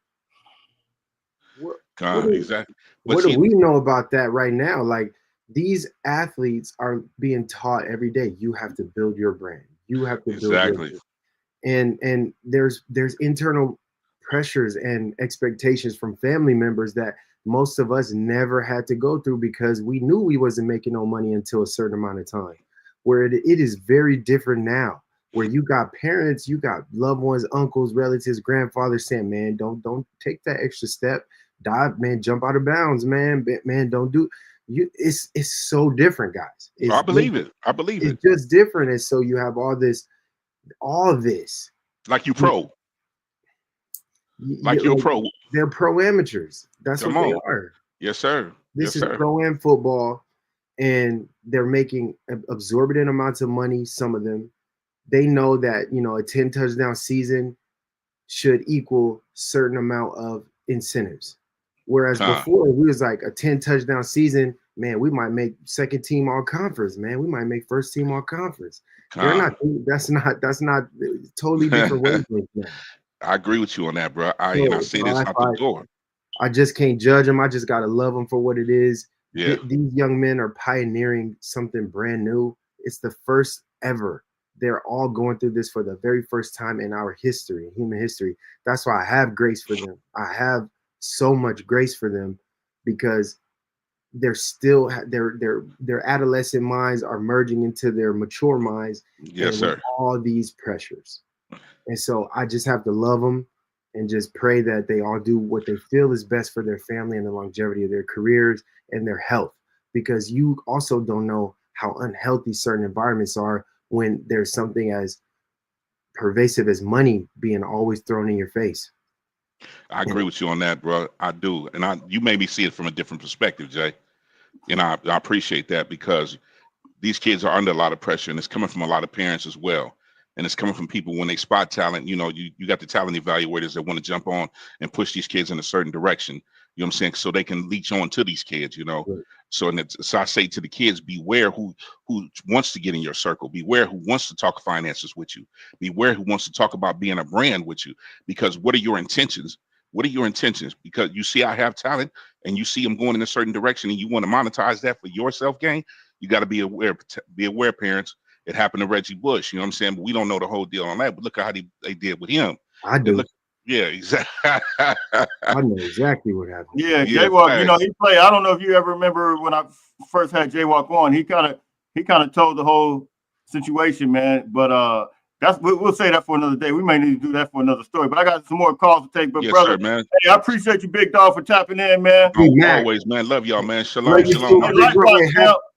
Exactly. What do we know about that right now? Like, these athletes are being taught every day. You have to build your brand. You have to build your brand. And there's internal pressures and expectations from family members that most of us never had to go through because we knew we wasn't making no money until a certain amount of time. Where it is very different now, where you got parents, you got loved ones, uncles, relatives, grandfathers saying, man, don't take that extra step. Dive, man, jump out of bounds, man, don't do you. It's so different, guys. I believe it. It's just different. And so you have all this. Like you pro. You're pro. They're pro amateurs. That's what they are. Yes, sir. This is pro-am football, and they're making absorbent amounts of money, some of them. They know that, a 10 touchdown season should equal certain amount of incentives. Whereas before, we was like a 10 touchdown season, man, we might make second team all conference, man. We might make first team all conference. They're not. That's not totally different wavelength now. I agree with you on that, bro. I say this out the door. I just can't judge them. I just gotta love them for what it is. Yeah. These young men are pioneering something brand new. It's the first ever. They're all going through this for the very first time in our history, human history. That's why I have grace for them. I have so much grace for them because they're still their adolescent minds are merging into their mature minds. Yes, sir. All these pressures. And so I just have to love them and just pray that they all do what they feel is best for their family and the longevity of their careers and their health, because you also don't know how unhealthy certain environments are when there's something as pervasive as money being always thrown in your face. I agree with you on that, bro. I do. And you made me see it from a different perspective, Jay. And I appreciate that, because these kids are under a lot of pressure, and it's coming from a lot of parents as well. And it's coming from people when they spot talent. You got the talent evaluators that want to jump on and push these kids in a certain direction. You know what I'm saying? So they can leech on to these kids, Right. So I say to the kids, beware who wants to get in your circle. Beware who wants to talk finances with you. Beware who wants to talk about being a brand with you. Because what are your intentions? What are your intentions? Because you see I have talent and you see them going in a certain direction and you want to monetize that for your self-gain. You got to be aware. Be aware, parents. It happened to Reggie Bush. You know what I'm saying? But we don't know the whole deal on that. But look at how they did with him. I do. Yeah, exactly. I know exactly what happened. Yeah, Jaywalk, he played. I don't know if you ever remember when I first had Jaywalk on. He kind of told the whole situation, man. But we'll say that for another day. We may need to do that for another story. But I got some more calls to take. But yes, brother, sir, man. Hey, I appreciate you, big dog, for tapping in, man. Always, man. Love y'all, man. Shalom, shalom. Likewise,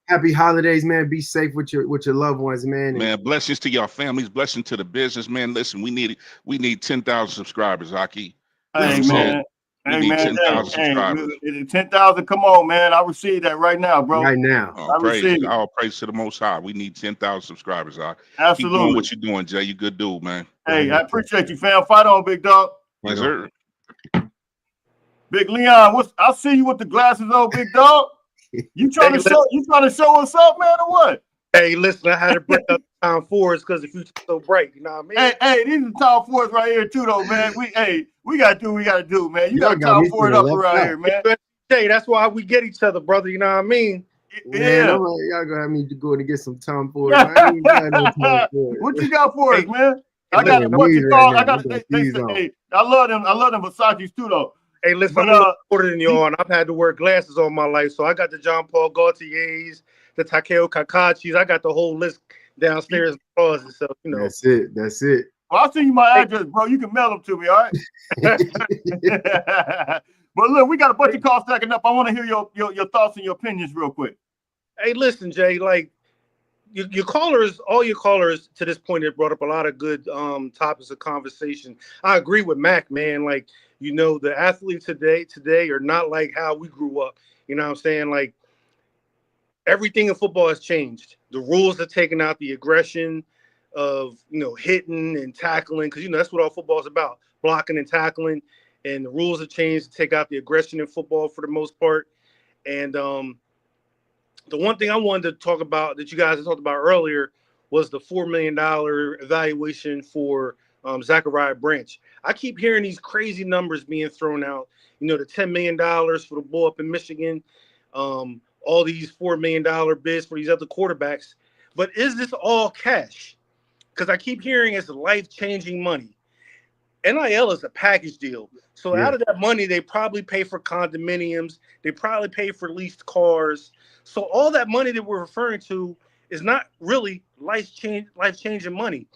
happy holidays, man. Be safe with your loved ones, man. Man, blessings to y'all families, blessings to the business, man. Listen, we need 10,000 subscribers, Aki. Hey, man. We need 10,000 subscribers. 10,000, come on, man. I receive that right now, bro. Right now. All praise to the Most High. We need 10,000 subscribers, Aki. Absolutely. Keep doing what you're doing, Jay. You good dude, man. Hey, I appreciate you, fam. Fight on, big dog. Yes, sir. Big Leon, I'll see you with the glasses on, big dog. You trying to show us up, man, or what? Hey, listen, I had to bring up Tom Ford's because the future's so bright. You know what I mean? Hey, these are Tom Fords right here too, though, man. We gotta do what we gotta do, man. You got Tom Ford up around here, man. Hey, that's why we get each other, brother. You know what I mean? Man, y'all gonna have me to go and get some Tom Ford. What you got for us, man? I got what you call. I love them. I love them Versace's too, though. Hey, listen, I'm a little older than you all, and I've had to wear glasses all my life. So I got the John Paul Gaultier's, the Takeo Kakachis. I got the whole list. downstairs in the closet. So you know, That's it. That's it. Well, I'll send you my address, bro. You can mail them to me, all right? But look, we got a bunch of calls stacking up. I want to hear your thoughts and your opinions real quick. hey, listen, Jay, like your callers, all your callers to this point have brought up a lot of good topics of conversation. I agree with Mac, man. Like, you know, the athletes today are not like how we grew up. You know what I'm saying? Like, everything in football has changed. The rules are taking out the aggression of, you know, hitting and tackling, because, you know, that's what all football is about, blocking and tackling. And the rules have changed to take out the aggression in football for the most part. And the one thing I wanted to talk about that you guys talked about earlier was the $4 million evaluation for Zachariah Branch. I keep hearing these crazy numbers being thrown out. You know, the $10 million for the bull up in Michigan, all these $4 million bids for these other quarterbacks. But is this all cash? Because I keep hearing it's life-changing money. NIL is a package deal. So out of that money, they probably pay for condominiums. They probably pay for leased cars. So all that money that we're referring to is not really life-changing money.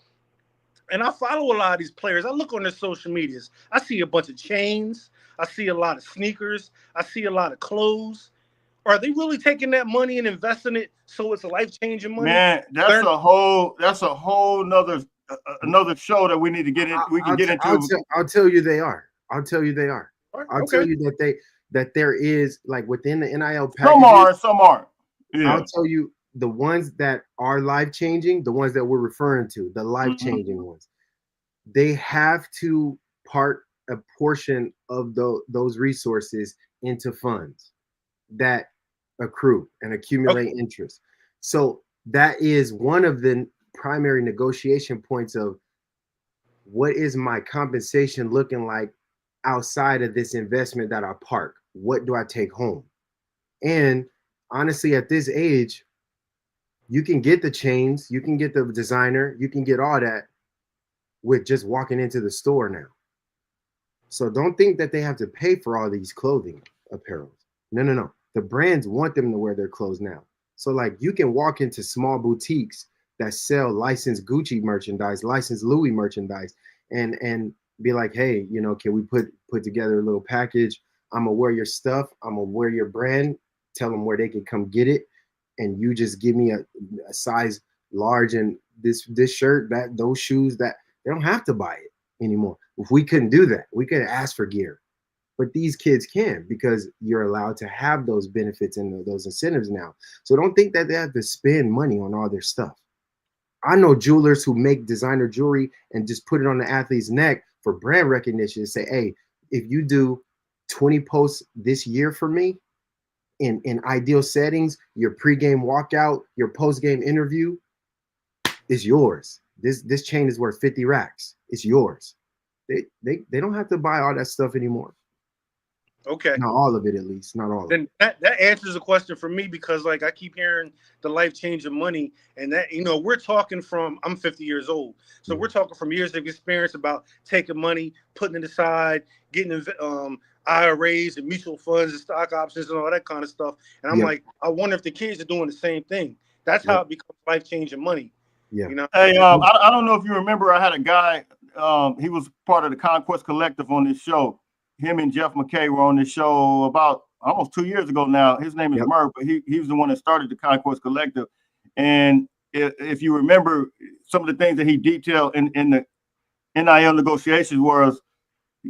And I follow a lot of these players. I look on their social medias. I see a bunch of chains. I see a lot of sneakers. I see a lot of clothes. Are they really taking that money and investing it so it's a life-changing money? Man, that's a whole another show that we need to get in. We can get into. I'll tell you they are. I'll tell you they are. I'll Okay. tell you that there is, like, within the NIL package. Some aren't. Yeah. I'll tell you the ones that are life-changing, the ones that we're referring to, the life-changing ones. They have to part a portion of those resources into funds that accrue and accumulate interest. So that is one of the primary negotiation points of what is my compensation looking like outside of this investment that I park? What do I take home? And honestly, at this age, you can get the chains, you can get the designer, you can get all that with just walking into the store now. So don't think that they have to pay for all these clothing apparel. No. The brands want them to wear their clothes now. So, like, you can walk into small boutiques that sell licensed Gucci merchandise, licensed Louis merchandise, and be like, hey, you know, can we put together a little package? I'm gonna wear your stuff. I'm gonna wear your brand. Tell them where they can come get it, and you just give me a size large and this shirt, those shoes. That they don't have to buy it anymore. If we couldn't do that, we could ask for gear. But these kids can, because you're allowed to have those benefits and those incentives now. So don't think that they have to spend money on all their stuff. I know jewelers who make designer jewelry and just put it on the athlete's neck for brand recognition and say, hey, if you do 20 posts this year for me in ideal settings, your pregame walkout, your postgame interview is yours. This chain is worth 50 racks. It's yours. They don't have to buy all that stuff anymore. Okay. Not all of it, at least. Not all of it. Then that answers the question for me, because, like, I keep hearing the life-changing money, and that, you know, we're talking from, I'm 50 years old. So we're talking from years of experience about taking money, putting it aside, getting IRAs and mutual funds and stock options and all that kind of stuff. And I'm like, I wonder if the kids are doing the same thing. That's how it becomes life-changing money. Yeah. You know? Hey, I don't know if you remember, I had a guy, he was part of the Conquest Collective on this show. Him and Jeff McKay were on this show about almost 2 years ago now. His name is Murph, but he was the one that started the Conquest Collective. And if you remember, some of the things that he detailed in the NIL negotiations was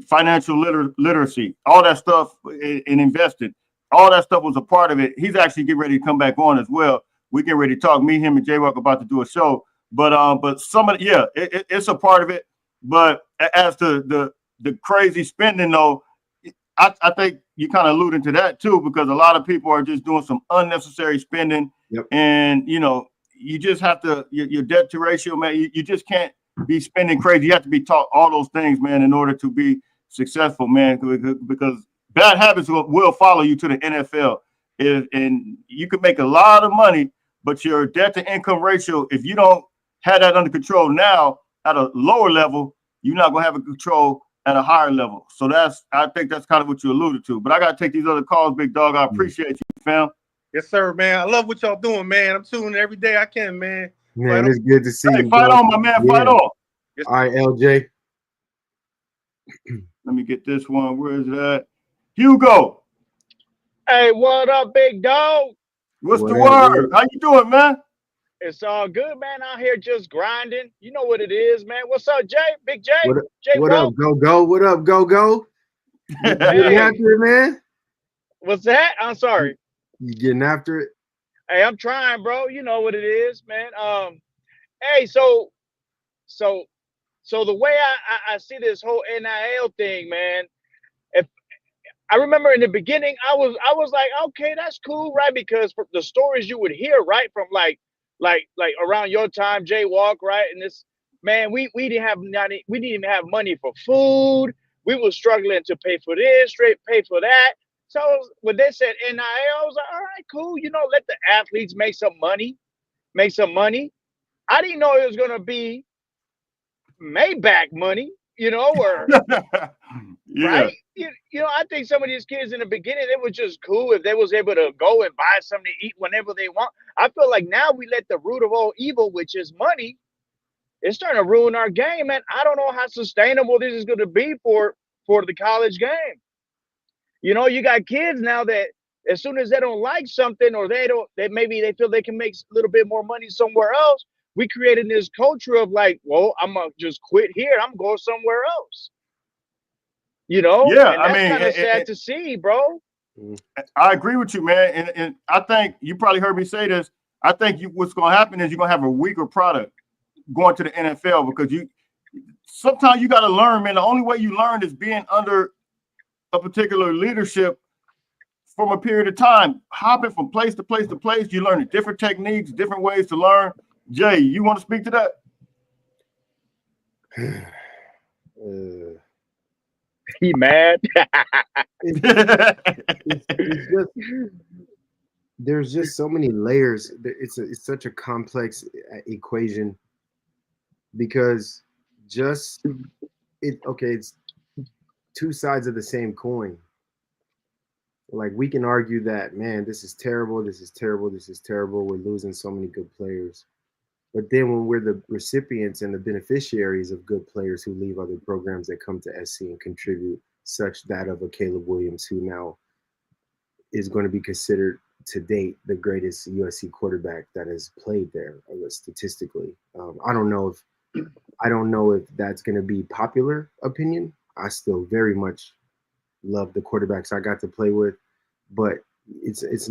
financial literacy, all that stuff, and invested. All that stuff was a part of it. He's actually getting ready to come back on as well. We get ready to talk. Me, him, and J-Rock about to do a show. But some of it, it's a part of it. But as to the crazy spending, though, I think you kind of alluded to that too, because a lot of people are just doing some unnecessary spending. And, you know, you just have to, your debt to ratio, man, you just can't be spending crazy. You have to be taught all those things, man, in order to be successful, man, because bad habits will follow you to the NFL. And you can make a lot of money, but your debt to income ratio, if you don't have that under control now at a lower level, you're not going to have a control at a higher level. So I think that's kind of what you alluded to. But I got to take these other calls, big dog. I appreciate you, fam. Yes, sir, man. I love what y'all doing, man. I'm tuning every day I can, man. Man, it's good to see Hey, you, fight bro. on, my man. Yeah. Fight on. All right, LJ. Let me get this one. Where is that? Hugo, Hey, what up, big dog? what's What the up? What word? up? How you doing, man? It's all good, man. Out here just grinding. You know what it is, man. What's up, Jay? Big Jay? What up? Jay What up? Walk? Go, go. What up? Go, go. You getting Hey, after it, man? what's that? I'm sorry. You getting after it? Hey, I'm trying, bro. You know what it is, man. Hey, so the way I see this whole NIL thing, man. If I remember in the beginning, I was like, okay, that's cool, right? Because from the stories you would hear, right, from like around your time, Jay Walk, right, and this man, we didn't have money, we didn't even have money for food. We were struggling to pay for this, straight pay for that. So when they said NIL, I was like, all right, cool, let the athletes make some money, make some money. I didn't know it was gonna be Maybach money, or Yeah. right? I think some of these kids in the beginning, it was just cool if they was able to go and buy something to eat whenever they want. I feel like now we let the root of all evil, which is money, it's starting to ruin our game, man. I don't know how sustainable this is going to be for the college game. You got kids now that as soon as they don't like something or maybe they feel they can make a little bit more money somewhere else, we created this culture of like, well, I'm gonna just quit here. I'm going somewhere else. Yeah. And I that's mean, kind of sad to see, bro. I agree with you, man. And I think you probably heard me say this. I think what's going to happen is you're going to have a weaker product going to the NFL because sometimes you got to learn, man. The only way you learn is being under a particular leadership from a period of time, hopping from place to place to place. You learn different techniques, different ways to learn. Jay, you want to speak to that? He mad. It's just there's just so many layers. It's such a complex equation because it's two sides of the same coin. Like we can argue that, man, this is terrible, this is terrible, this is terrible. We're losing so many good players. But then when we're the recipients and the beneficiaries of good players who leave other programs that come to SC and contribute, such that of a Caleb Williams, who now is going to be considered to date the greatest USC quarterback that has played there, statistically. I don't know if that's going to be popular opinion. I still very much love the quarterbacks I got to play with, but it's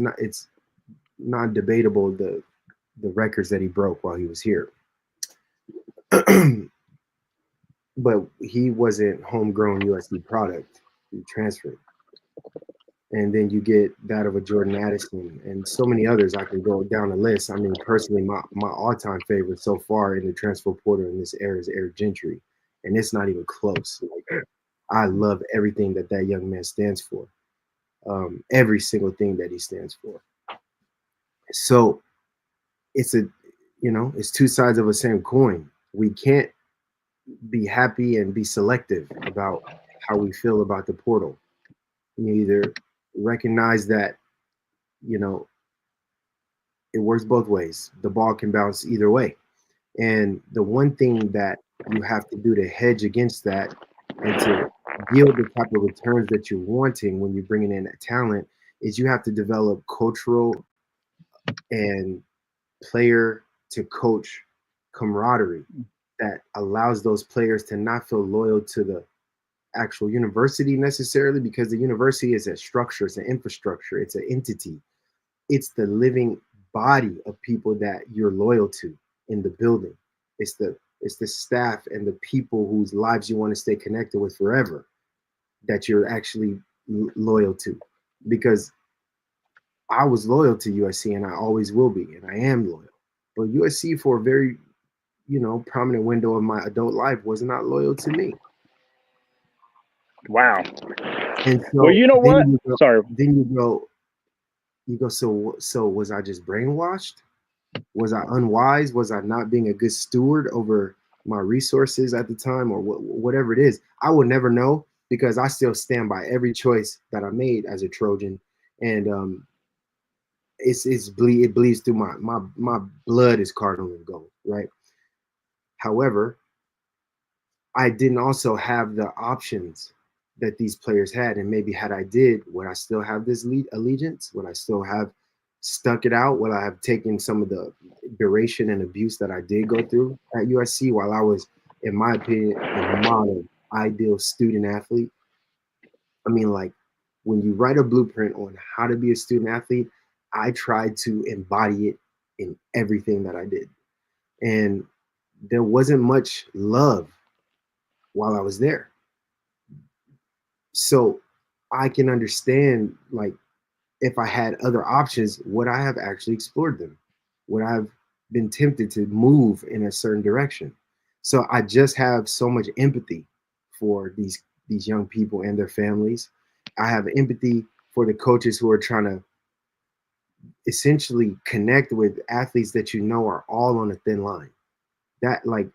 not debatable the records that he broke while he was here. But he wasn't homegrown USC product. He transferred. And then you get that of a Jordan Addison and so many others. I can go down the list. I mean, personally, my all-time favorite so far in the transfer portal in this era is Eric Gentry. And it's not even close. Like, I love everything that young man stands for. Every single thing that he stands for. So it's two sides of the same coin. We can't be happy and be selective about how we feel about the portal. You either recognize that, it works both ways. The ball can bounce either way. And the one thing that you have to do to hedge against that and to yield the type of returns that you're wanting when you're bringing in that talent is you have to develop cultural and player to coach camaraderie that allows those players to not feel loyal to the actual university necessarily, because the university is a structure, it's an infrastructure, it's an entity. It's the living body of people that you're loyal to in the building. It's the staff and the people whose lives you want to stay connected with forever that you're actually loyal to. Because I was loyal to USC and I always will be, and I am loyal. But USC for a very, prominent window of my adult life was not loyal to me. Wow. And so well, you know what? Sorry. Then you go, so was I just brainwashed? Was I unwise? Was I not being a good steward over my resources at the time, or whatever it is? I will never know, because I still stand by every choice that I made as a Trojan. And it bleeds through my blood is cardinal and gold, right? However, I didn't also have the options that these players had, and maybe had I did, would I still have this allegiance? Would I still have stuck it out? Would I have taken some of the duration and abuse that I did go through at USC while I was, in my opinion, a model ideal student athlete? I mean, like, when you write a blueprint on how to be a student athlete, I tried to embody it in everything that I did. And there wasn't much love while I was there. So I can understand, like, if I had other options, would I have actually explored them? Would I have been tempted to move in a certain direction? So I just have so much empathy for these young people and their families. I have empathy for the coaches who are trying to essentially connect with athletes that you know are all on a thin line. That, like,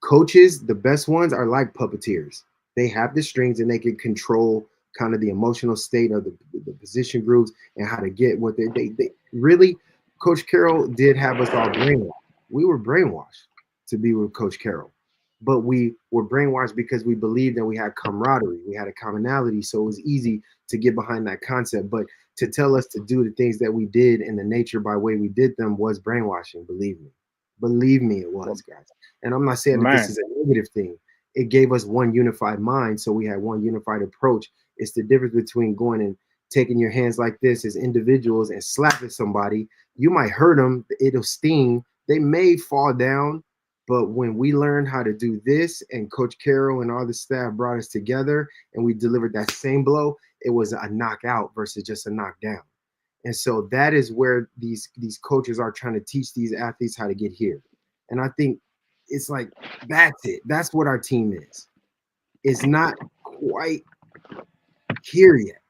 coaches, the best ones are like puppeteers. They have the strings and they can control kind of the emotional state of the position groups and how to get what they really. Coach Carroll did have us all brainwashed. We were brainwashed to be with Coach Carroll, but we were brainwashed because we believed that we had camaraderie, we had a commonality, so it was easy to get behind that concept. But to tell us to do the things that we did and the nature by way we did them was brainwashing. Believe me, it was, guys. And I'm not saying that this is a negative thing. It gave us one unified mind, so we had one unified approach. It's the difference between going and taking your hands like this as individuals and slapping somebody. You might hurt them, it'll sting. They may fall down, but when we learned how to do this, and Coach Carroll and all the staff brought us together, and we delivered that same blow, it was a knockout versus just a knockdown. And so that is where these coaches are trying to teach these athletes how to get here. And I think it's like, that's it. That's what our team is. It's not quite here yet.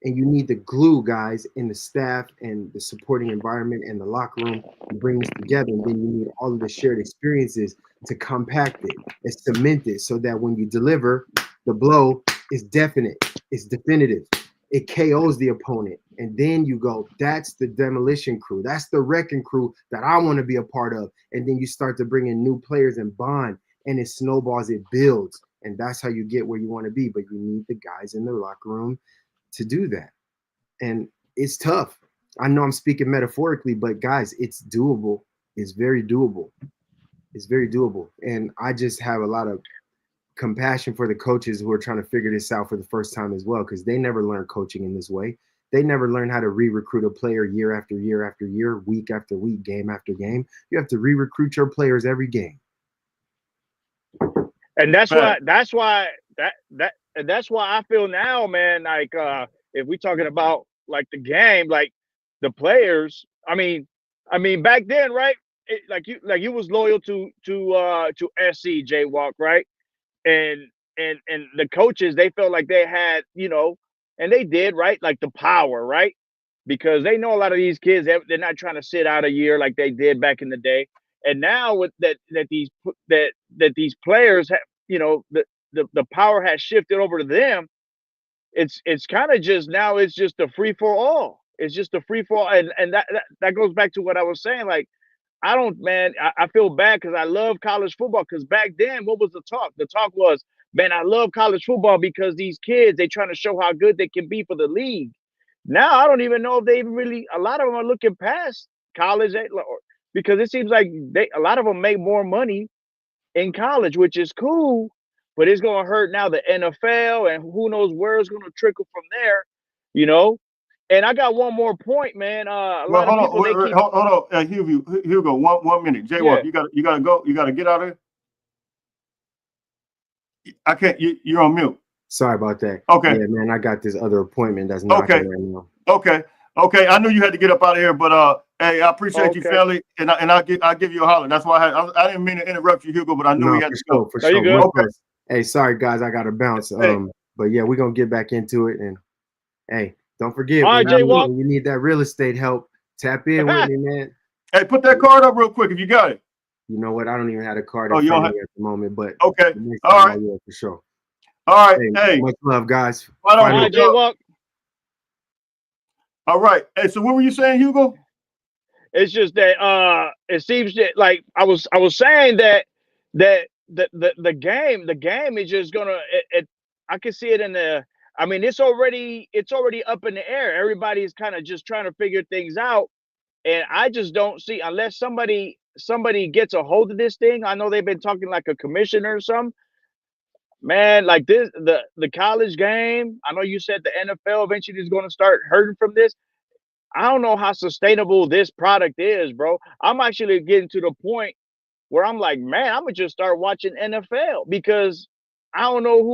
And you need the glue, guys, in the staff and the supporting environment and the locker room to bring this together. And then you need all of the shared experiences to compact it and cement it so that when you deliver, the blow is definite, it's definitive. It KOs the opponent. And then you go, that's the demolition crew. That's the wrecking crew that I want to be a part of. And then you start to bring in new players and bond, and it snowballs, it builds. And that's how you get where you want to be. But you need the guys in the locker room to do that. And it's tough. I know I'm speaking metaphorically, but guys, it's doable. It's very doable. It's very doable. And I just have a lot of compassion for the coaches who are trying to figure this out for the first time as well, because they never learned coaching in this way. They never learned how to re-recruit a player year after year after year, week after week, game after game. You have to re-recruit your players every game. And that's why I feel now, man, like if we're talking about like the game, like the players, I mean back then, right? Like you was loyal to SC J-Walk, right? And the coaches, they felt like they had, and they did, right? Like the power, right? Because they know a lot of these kids, they're not trying to sit out a year like they did back in the day. And now with that these players have, the power has shifted over to them. It's kind of just now it's just a free for all. It's just a free for all, and that goes back to what I was saying. Like, I feel bad because I love college football. Because back then, what was the talk? The talk was, man, I love college football because these kids, they trying to show how good they can be for the league. Now I don't even know if they even really. A lot of them are looking past college because it seems like a lot of them make more money in college, which is cool, but it's going to hurt now the NFL, and who knows where it's going to trickle from there, And I got one more point, man. A lot of people hold on, Hugo, 1 minute. J-Walk, Yeah. you gotta go. You gotta get out of here. I can't. You're on mute. Sorry about that. Okay. Yeah, man, I got this other appointment that's knocking right now. Okay. I knew you had to get up out of here, but hey, I appreciate you, family, and I'll give you a holler. That's why I didn't mean to interrupt you, Hugo, but I knew we had to go. For sure. You good? Okay. Hey, sorry guys, I gotta bounce. But yeah, we're gonna get back into it, and hey, don't forget, all right, J-Walk, when you need that real estate help, tap in with me, man. Hey, put that card up real quick if you got it. You know what? I don't even have a card in front of me at the moment, but okay. All right. For sure. All right. Hey, much love, guys. Why don't J-Walk. All right. Hey, so what were you saying, Hugo? It's just that it seems that like I was saying that the game is just gonna I can see it in the I mean it's already up in the air. Everybody's kind of just trying to figure things out, and I just don't see unless somebody gets a hold of this thing. I know they've been talking like a commissioner or something. Man, like this the college game. I know you said the NFL eventually is going to start hurting from this. I don't know how sustainable this product is, bro. I'm actually getting to the point where I'm like, man, I'm gonna just start watching NFL because I don't know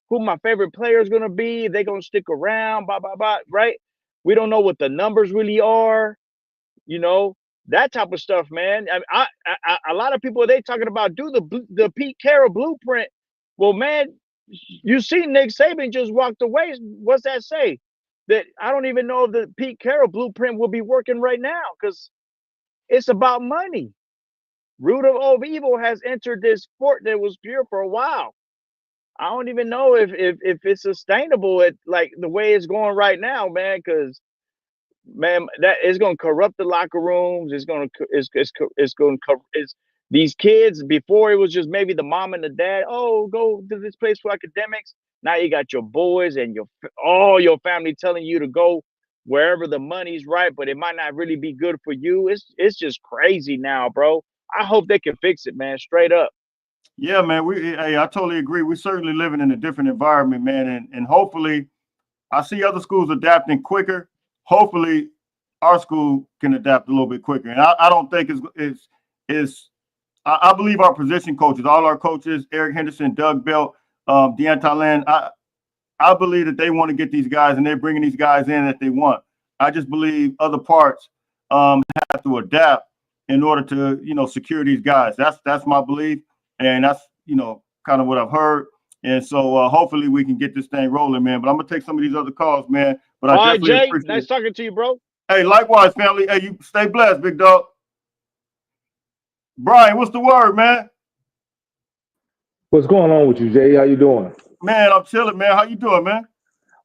who my favorite player is gonna be. They gonna stick around, blah blah blah, right? We don't know what the numbers really are, you know, that type of stuff, man. A lot of people they talking about do the Pete Carroll blueprint. Well, man, you see Nick Saban just walked away. What's that say? That I don't even know if the Pete Carroll blueprint will be working right now because it's about money. Root of evil has entered this sport that was pure for a while. I don't even know if it's sustainable at like the way it's going right now, man. Because man, that is going to corrupt the locker rooms. It's going to it's these kids. Before it was just maybe the mom and the dad. Oh, go to this place for academics. Now you got your boys and all your family telling you to go wherever the money's right, but it might not really be good for you. It's just crazy now, bro. I hope they can fix it, man. Straight up. Yeah, man. I totally agree. We're certainly living in a different environment, man, and hopefully, I see other schools adapting quicker. Hopefully, our school can adapt a little bit quicker. And I don't think I believe our position coaches, all our coaches, Eric Henderson, Doug Belt, Deontay Land, I believe that they want to get these guys and they're bringing these guys in that they want. I just believe other parts have to adapt in order to, secure these guys. That's my belief. And that's, kind of what I've heard. And so hopefully we can get this thing rolling, man. But I'm going to take some of these other calls, man. But I definitely Jay, appreciate nice talking to you, bro. Hey, likewise, family. Hey, you stay blessed, big dog. Brian, what's the word, man? What's going on with you, Jay? How you doing? Man, I'm chilling, man. How you doing, man?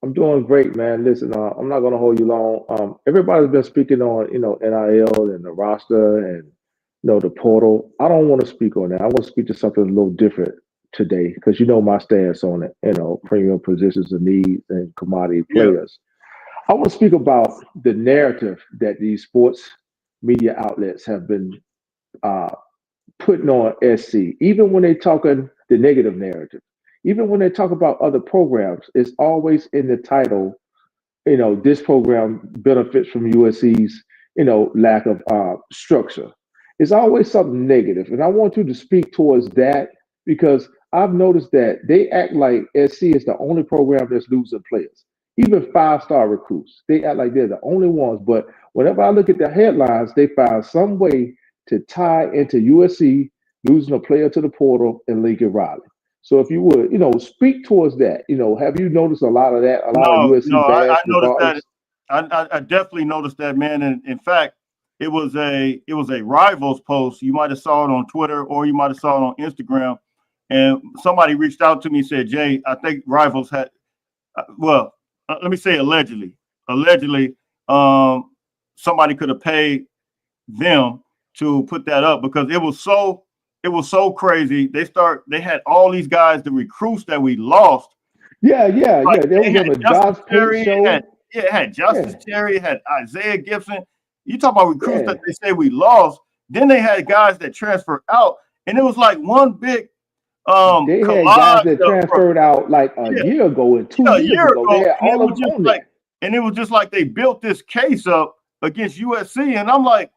I'm doing great, man. Listen, I'm not going to hold you long. Everybody's been speaking on, NIL and the roster and, the portal. I don't want to speak on that. I want to speak to something a little different today because you know my stance on it, premium positions of need and commodity players. I want to speak about the narrative that these sports media outlets have been putting on SC, even when they're talking the negative narrative. Even when they talk about other programs, it's always in the title, this program benefits from USC's, lack of structure. It's always something negative. And I want you to speak towards that because I've noticed that they act like SC is the only program that's losing players. Even five-star recruits, they act like they're the only ones. But whenever I look at the headlines, they find some way to tie into USC losing a player to the portal and Lincoln Riley. So if you would, speak towards that. Have you noticed a lot of that? A lot of USC bash I noticed regardless? that. I definitely noticed that, man. And in fact, it was a Rivals post. You might have saw it on Twitter or you might have saw it on Instagram. And somebody reached out to me and said, Jay, I think Rivals had, let me say allegedly, somebody could have paid them to put that up because it was so crazy. They had all these guys, the recruits that we lost. Yeah. They was on the Josh Pate show. It had Justice Terry, it had Isaiah Gibson. You talk about recruits that they say we lost. Then they had guys that transferred out, and it was like one big they had guys that transferred out like a year ago and 2 years ago. They had all of them on there. And it was just like they built this case up against USC, and I'm like,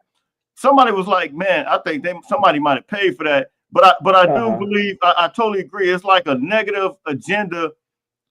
somebody was like, man, I think somebody might have paid for that. But I do believe I totally agree. It's like a negative agenda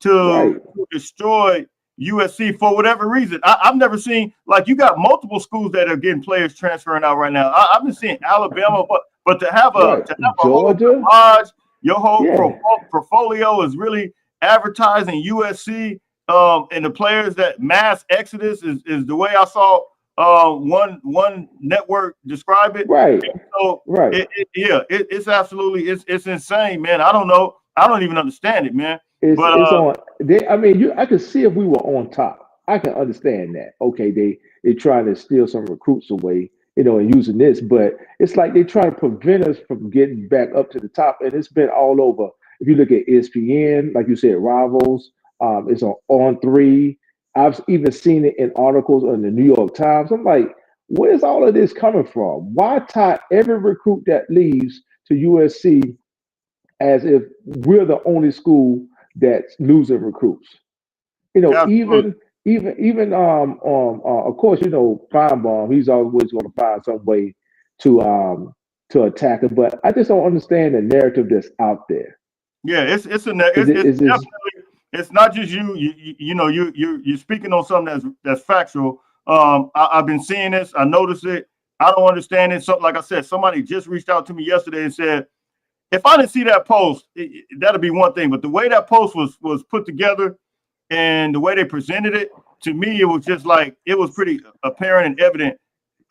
to destroy USC for whatever reason. I've never seen, like, you got multiple schools that are getting players transferring out right now. I've been seeing Alabama, but to have a whole garage, your whole portfolio is really advertising USC and the players that mass exodus is the way I saw one network describe it. Right. And so it's absolutely it's insane, man. I don't know. I don't even understand it, man. I can see if we were on top. I can understand that. Okay, they trying to steal some recruits away, and using this, but it's like they try to prevent us from getting back up to the top, and it's been all over. If you look at ESPN, like you said, Rivals, it's on three. I've even seen it in articles on the New York Times. I'm like, where's all of this coming from? Why tie every recruit that leaves to USC as if we're the only school that's losing recruits? Absolutely. Even of course, Feinbaum, he's always going to find some way to attack it, but I just don't understand the narrative that's out there. Yeah, it's Is it is this definitely, it's not just you're speaking on something that's factual. I've been seeing this. I noticed it. I don't understand it. So, like I said, somebody just reached out to me yesterday and said, if I didn't see that post, that'd be one thing. But the way that post was put together and the way they presented it, to me, it was just like it was pretty apparent and evident.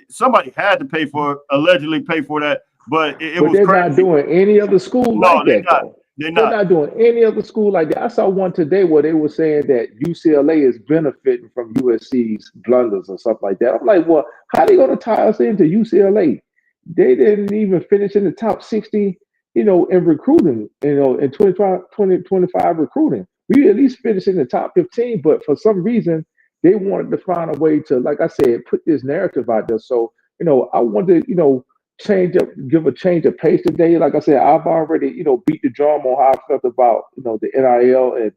Somebody had to allegedly pay for that, but it but was they're not crazy. doing any other school No, like they're that not. though. They're They're not. not doing any other school like that. I saw one today where they were saying that UCLA is benefiting from USC's blunders and stuff like that. I'm like, well, how are they going to tie us into UCLA? They didn't even finish in the top 60, in recruiting, in 2025 recruiting. We at least finished in the top 15, but for some reason, they wanted to find a way to, like I said, put this narrative out there. So, I wanted to, give a change of pace today. Like I said, I've already, beat the drum on how I felt about, the NIL and,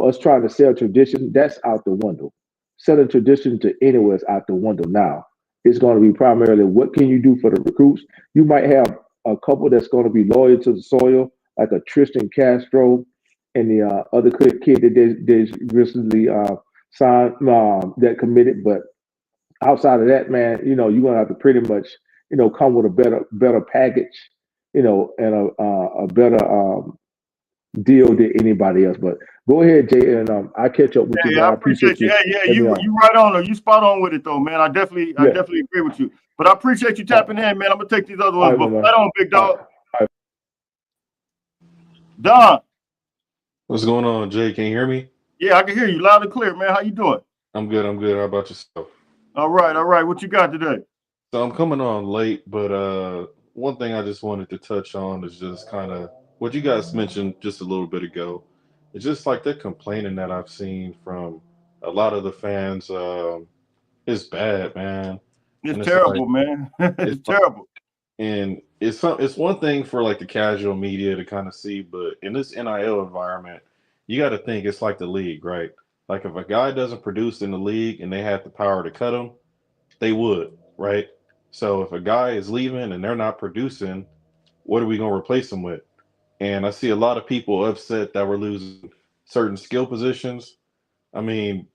us trying to sell tradition. That's out the window. Selling tradition to anywhere is out the window now. It's going to be primarily what can you do for the recruits. You might have a couple that's going to be loyal to the soil, like a Tristan Castro and the other kid that they recently signed that committed. But outside of that, man, you're gonna have to pretty much, come with a better package, and a better deal than anybody else. But go ahead, Jay, and I catch up with you, Yeah, man. I I appreciate appreciate you. you. Hey, yeah, Let me on. you right on. You spot on with it though, man. I definitely Yeah. agree with you. But I appreciate you All right, tapping in, man. I'm gonna take these other all ones. right, my But man. right on, big All right, dog. all right. Don. What's going on, Jay? Can you hear me? Yeah, I can hear you loud and clear, man. How you doing? I'm good. I'm good. How about yourself? All right. What you got today? So I'm coming on late, but one thing I just wanted to touch on is just kind of what you guys mentioned just a little bit ago. It's just like the complaining that I've seen from a lot of the fans. It's bad, man, It's and it's like terrible, man. it's It's terrible. and it's one thing for like the casual media to kind of see, but in this NIL environment, you got to think it's like the league, right? Like if a guy doesn't produce in the league and they had the power to cut him, they would, right? So if a guy is leaving and they're not producing, what are we going to replace them with? And I see a lot of people upset that we're losing certain skill positions. I mean,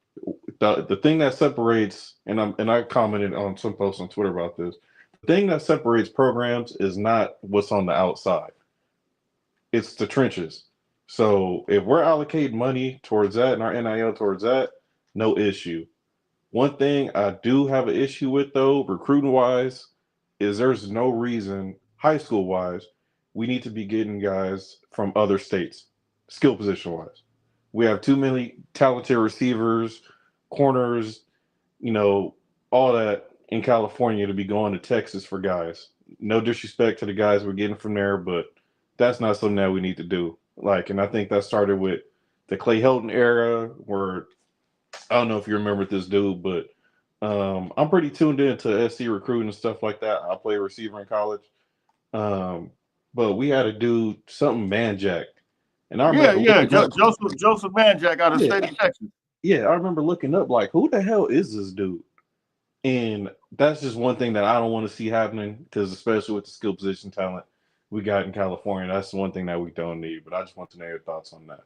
the thing that separates, and I commented on some posts on Twitter about this. The thing that separates programs is not what's on the outside; it's the trenches. So if we're allocating money towards that and our NIL towards that, no issue. One thing I do have an issue with though, recruiting wise, is there's no reason, high school wise, we need to be getting guys from other states, skill position wise. We have too many talented receivers, corners, you know, all that in California to be going to Texas for guys. No disrespect to the guys we're getting from there, but that's not something that we need to do. Like, and I think that started with the Clay Helton era, where I don't know if you remember this dude, but I'm pretty tuned into SC recruiting and stuff like that. I play receiver in college. Um, but we had to do something man jacked. And I Yeah, remember looking up. Joseph Manjack out of the Yeah, state of Texas. yeah, I remember looking up like, who the hell is this dude? And that's just one thing that I don't want to see happening, because especially with the skill position talent we got in California, that's one thing that we don't need. But I just want to know your thoughts on that.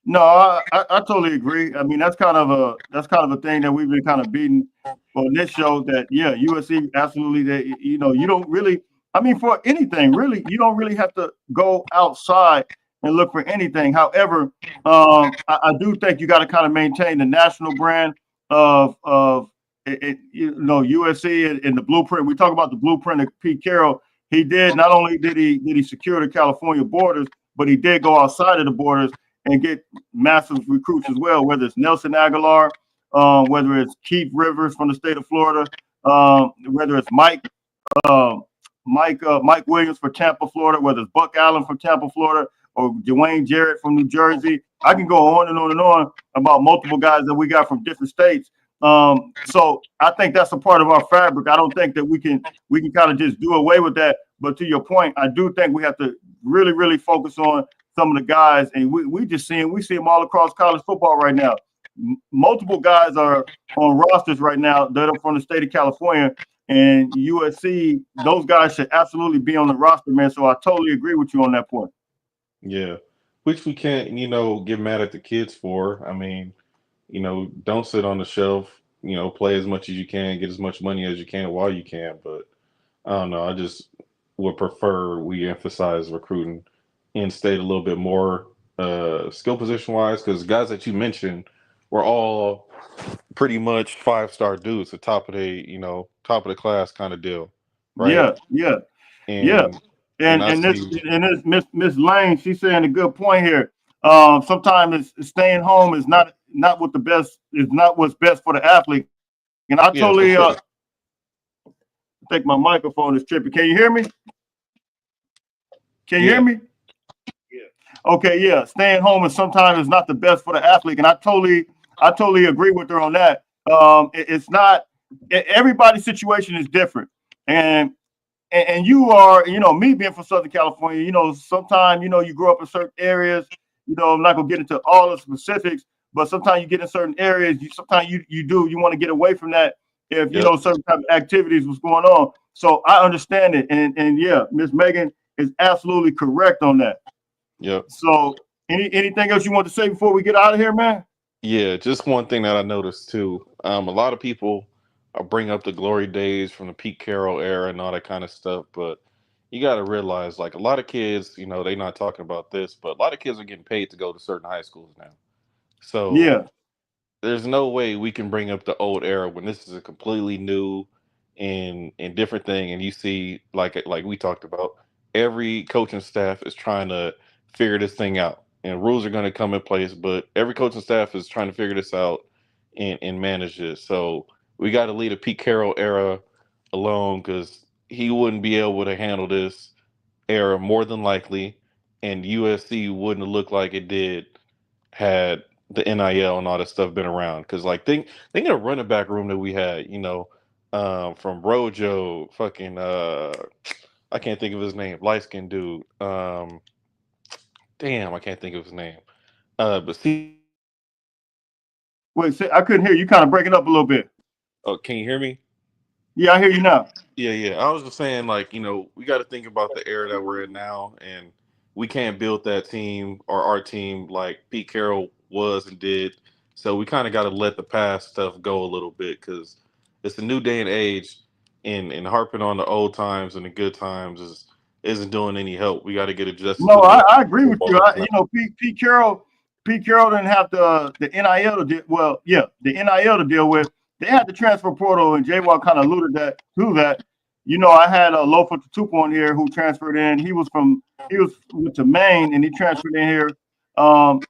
No, I totally agree. I mean, that's kind of a thing that we've been kind of beating on this show. That yeah, USC absolutely. That you don't really. I mean, for anything really, you don't really have to go outside and look for anything. However, I do think you got to kind of maintain the national brand of USC and the blueprint. We talk about the blueprint of Pete Carroll. He did not only did he secure the California borders, but he did go outside of the borders and get massive recruits as well, whether it's Nelson Aguilar, whether it's Keith Rivers from the state of Florida, whether it's Mike Williams for Tampa, Florida, whether it's Buck Allen from Tampa, Florida, or Dwayne Jarrett from New Jersey. I can go on and on and on about multiple guys that we got from different states. So I think that's a part of our fabric. I don't think that we can kind of just do away with that. But to your point, I do think we have to really, really focus on some of the guys, and we see them all across college football right now. Multiple guys are on rosters right now that are from the state of California, and USC. Those guys should absolutely be on the roster, man. So I totally agree with you on that point. Yeah, which we can't, get mad at the kids for. I mean, don't sit on the shelf. Play as much as you can, get as much money as you can while you can. But I don't know. I just would prefer we emphasize recruiting in state a little bit more, skill position wise, because guys that you mentioned were all pretty much 5-star dudes, the top of the class kind of deal, right? Yeah. And I And this see, Miss Lane, she's saying a good point here. Sometimes staying home is not what the best is not what's best for the athlete. And I yeah, for totally sure. think my microphone is tripping. Can you hear me? Can you hear Yeah, me? Okay, yeah. Staying home is sometimes not the best for the athlete, and I totally agree with her on that. It's not everybody's situation is different, and you are, me being from Southern California, sometimes, you grow up in certain areas, I'm not gonna get into all the specifics, but sometimes you get in certain areas, sometimes you want to get away from that if, yep, certain type of activities was going on. So I understand it. And yeah, Miss Megan is absolutely correct on that. yep. So anything else you want to say before we get out of here, man? Yeah, just one thing that I noticed too. A lot of people bring up the glory days from the Pete Carroll era and all that kind of stuff, but you got to realize, like, a lot of kids, they're not talking about this, but a lot of kids are getting paid to go to certain high schools now. So Yeah. there's no way we can bring up the old era when this is a completely new and different thing. And you see, like we talked about, every coaching staff is trying to figure this thing out, and rules are going to come in place. But every coaching staff is trying to figure this out and manage this. So we got to leave the Pete Carroll era alone, because he wouldn't be able to handle this era more than likely, and USC wouldn't have looked like it did had the NIL and all that stuff been around. Because, like, think of the running back room that we had, from Rojo, fucking I can't think of his name, light skinned dude. Damn, I can't think of his name. But see, Wait, I couldn't hear you. Kind of breaking up a little bit. oh, can you hear me? Yeah, I hear you now. Yeah. I was just saying, like, we got to think about the era that we're in now, and we can't build that team or our team like Pete Carroll was and did. So we kind of got to let the past stuff go a little bit, because it's a new day and age, and harping on the old times and the good times isn't doing any help. We got to get adjusted No, to the new I agree with you. football now. Pete Carroll didn't have the NIL to deal. Well, yeah, the NIL to deal with. They had the transfer portal, and J-Wall kind of alluded to that. I had a Lofa Tatupu on here who transferred in. He was went to Maine, and he transferred in here to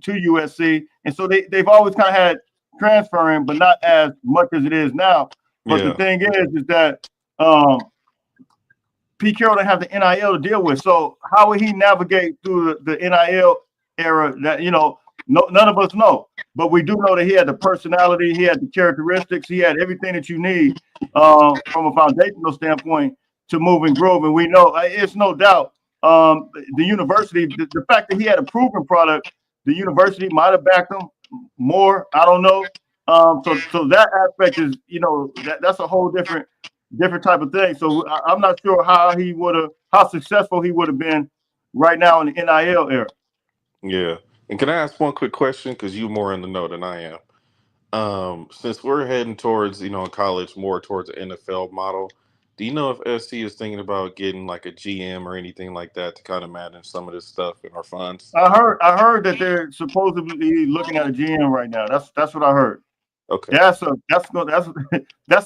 USC. And so they've always kind of had transferring, but not as much as it is now. But the Yeah, thing is that Pete Carroll didn't have the NIL to deal with. So how would he navigate through the NIL era that, none of us know. But we do know that he had the personality, he had the characteristics, he had everything that you need from a foundational standpoint to move and groove. And we know it's no doubt the university, the fact that he had a proven product, the university might have backed him more. I don't know. So that aspect is, that's a whole different type of thing. So I'm not sure how successful he would have been right now in the NIL era. yeah. And can I ask one quick question? Because you're more in the know than I am. Since we're heading towards, in college, more towards the NFL model, do you know if SC is thinking about getting like a GM or anything like that to kind of manage some of this stuff in our funds? I heard that they're supposedly looking at a GM right now. That's what I heard. Okay. That's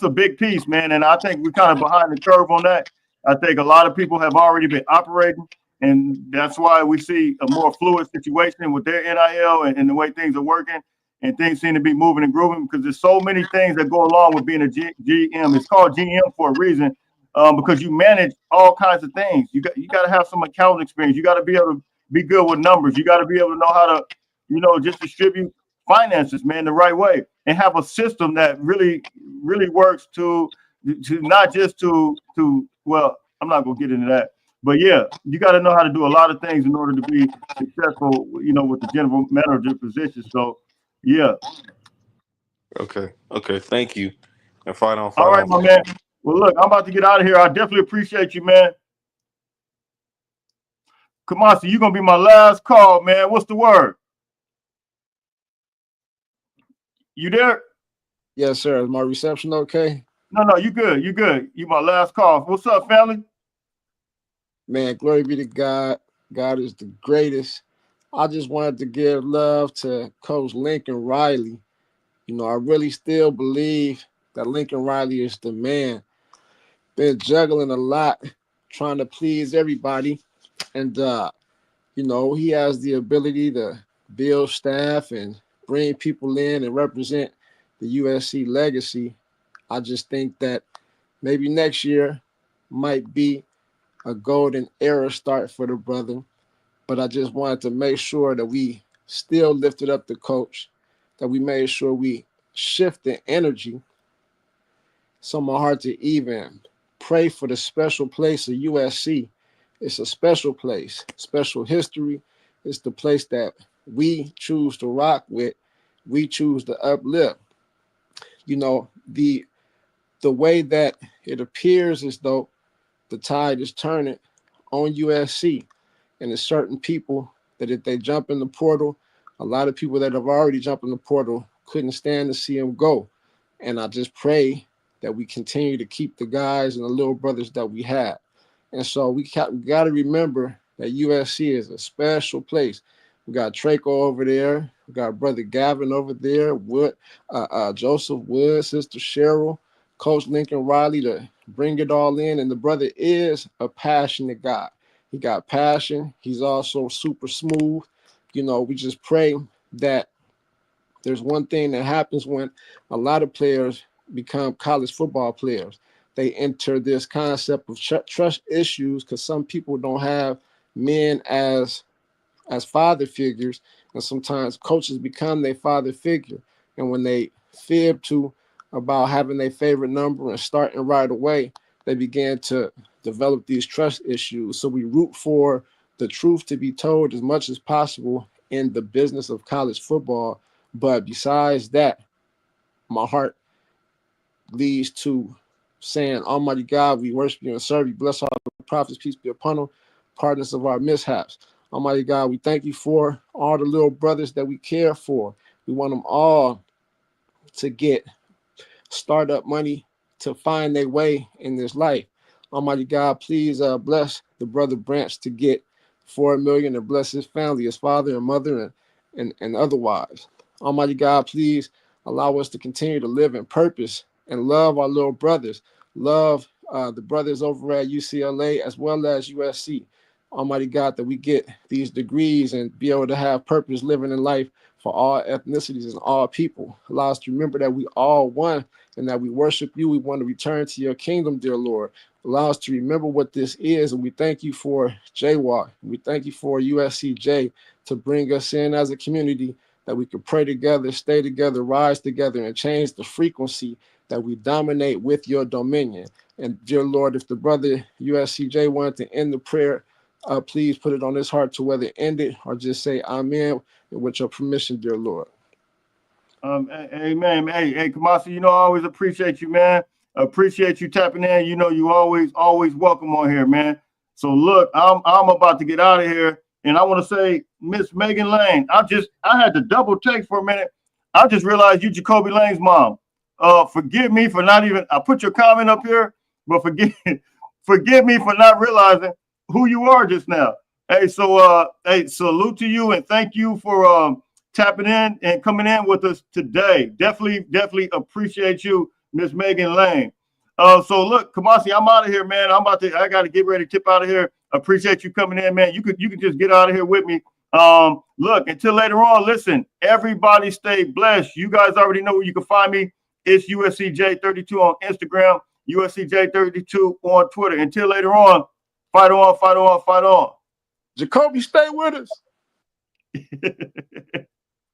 a big piece, man. And I think we're kind of behind the curve on that. I think a lot of people have already been operating, and that's why we see a more fluid situation with their NIL and the way things are working. and things seem to be moving and grooving because there's so many things that go along with being a GM. It's called GM for a reason, because you manage all kinds of things. You got to have some accounting experience. You got to be able to be good with numbers. You got to be able to know how to, just distribute finances, man, the right way, and have a system that really works to not just to well, I'm not gonna get into that, but yeah, you got to know how to do a lot of things in order to be successful, with the general manager position. So yeah. Okay. Okay. Thank you. And fight on, All fight right, on. my man. Well, look, I'm about to get out of here. I definitely appreciate you, man. Kamasi, you're gonna be my last call, man. What's the word? You there? Yes, sir. Is my reception okay? No, you good. You good. You my last call. What's up, family? Man, glory be to God. God is the greatest. I just wanted to give love to Coach Lincoln Riley. I really still believe that Lincoln Riley is the man. Been juggling a lot, trying to please everybody. And, he has the ability to build staff and bring people in and represent the USC legacy. I just think that maybe next year might be a golden era start for the brother. But I just wanted to make sure that we still lifted up the coach, that we made sure we shift the energy. So my heart to even pray for the special place of USC. It's a special place, special history. It's the place that we choose to rock with. We choose to uplift. The way that it appears as though the tide is turning on USC. And there's certain people that if they jump in the portal, a lot of people that have already jumped in the portal couldn't stand to see them go. And I just pray that we continue to keep the guys and the little brothers that we have. And so we got to remember that USC is a special place. We got Traco over there. We got Brother Gavin over there. Joseph Wood, Sister Cheryl, Coach Lincoln Riley to bring it all in. And the brother is a passionate guy. He got passion. He's also super smooth. We just pray that there's one thing that happens when a lot of players become college football players. They enter this concept of trust issues because some people don't have men as father figures, and sometimes coaches become their father figure. And when they fib to about having their favorite number and starting right away, they begin to develop these trust issues. So we root for the truth to be told as much as possible in the business of college football. But besides that, my heart leads to saying, Almighty God, we worship you and serve you. Bless all the prophets, peace be upon them, pardon us of our mishaps. Almighty God, we thank you for all the little brothers that we care for. We want them all to get startup money to find their way in this life. Almighty God, please bless the brother Branch to get $4 million and bless his family, his father and mother and otherwise. Almighty God, please allow us to continue to live in purpose and love our little brothers, love the brothers over at UCLA as well as USC. Almighty God, that we get these degrees and be able to have purpose living in life for all ethnicities and all people. Allow us to remember that we all one and that we worship you. We want to return to your kingdom, dear Lord. Allow us to remember what this is. And we thank you for Jaywalk. We thank you for USCJ to bring us in as a community that we could pray together, stay together, rise together, and change the frequency that we dominate with your dominion. And dear Lord, if the brother USCJ wanted to end the prayer, please put it on his heart to whether end it or just say amen, and with your permission, dear Lord. Amen. Hey, Kamasi, I always appreciate you, man. Appreciate you tapping in. You always welcome on here, man. So look, I'm about to get out of here, and I want to say, Miss Megan Lane, I had to double check for a minute. I just realized you Jacoby Lane's mom. Forgive me for not even. I put your comment up here, but forgive me for not realizing who you are just now. Hey, so salute to you and thank you for tapping in and coming in with us today. Definitely appreciate you, Miss Megan Lane. So look, Kamasi, I'm out of here, man. I got to get ready to tip out of here. Appreciate you coming in, man. You can just get out of here with me. Look, until later on, listen, everybody stay blessed. You guys already know where you can find me. It's USCJ32 on Instagram, USCJ32 on Twitter. Until later on, fight on, fight on, fight on. Jacoby, stay with us.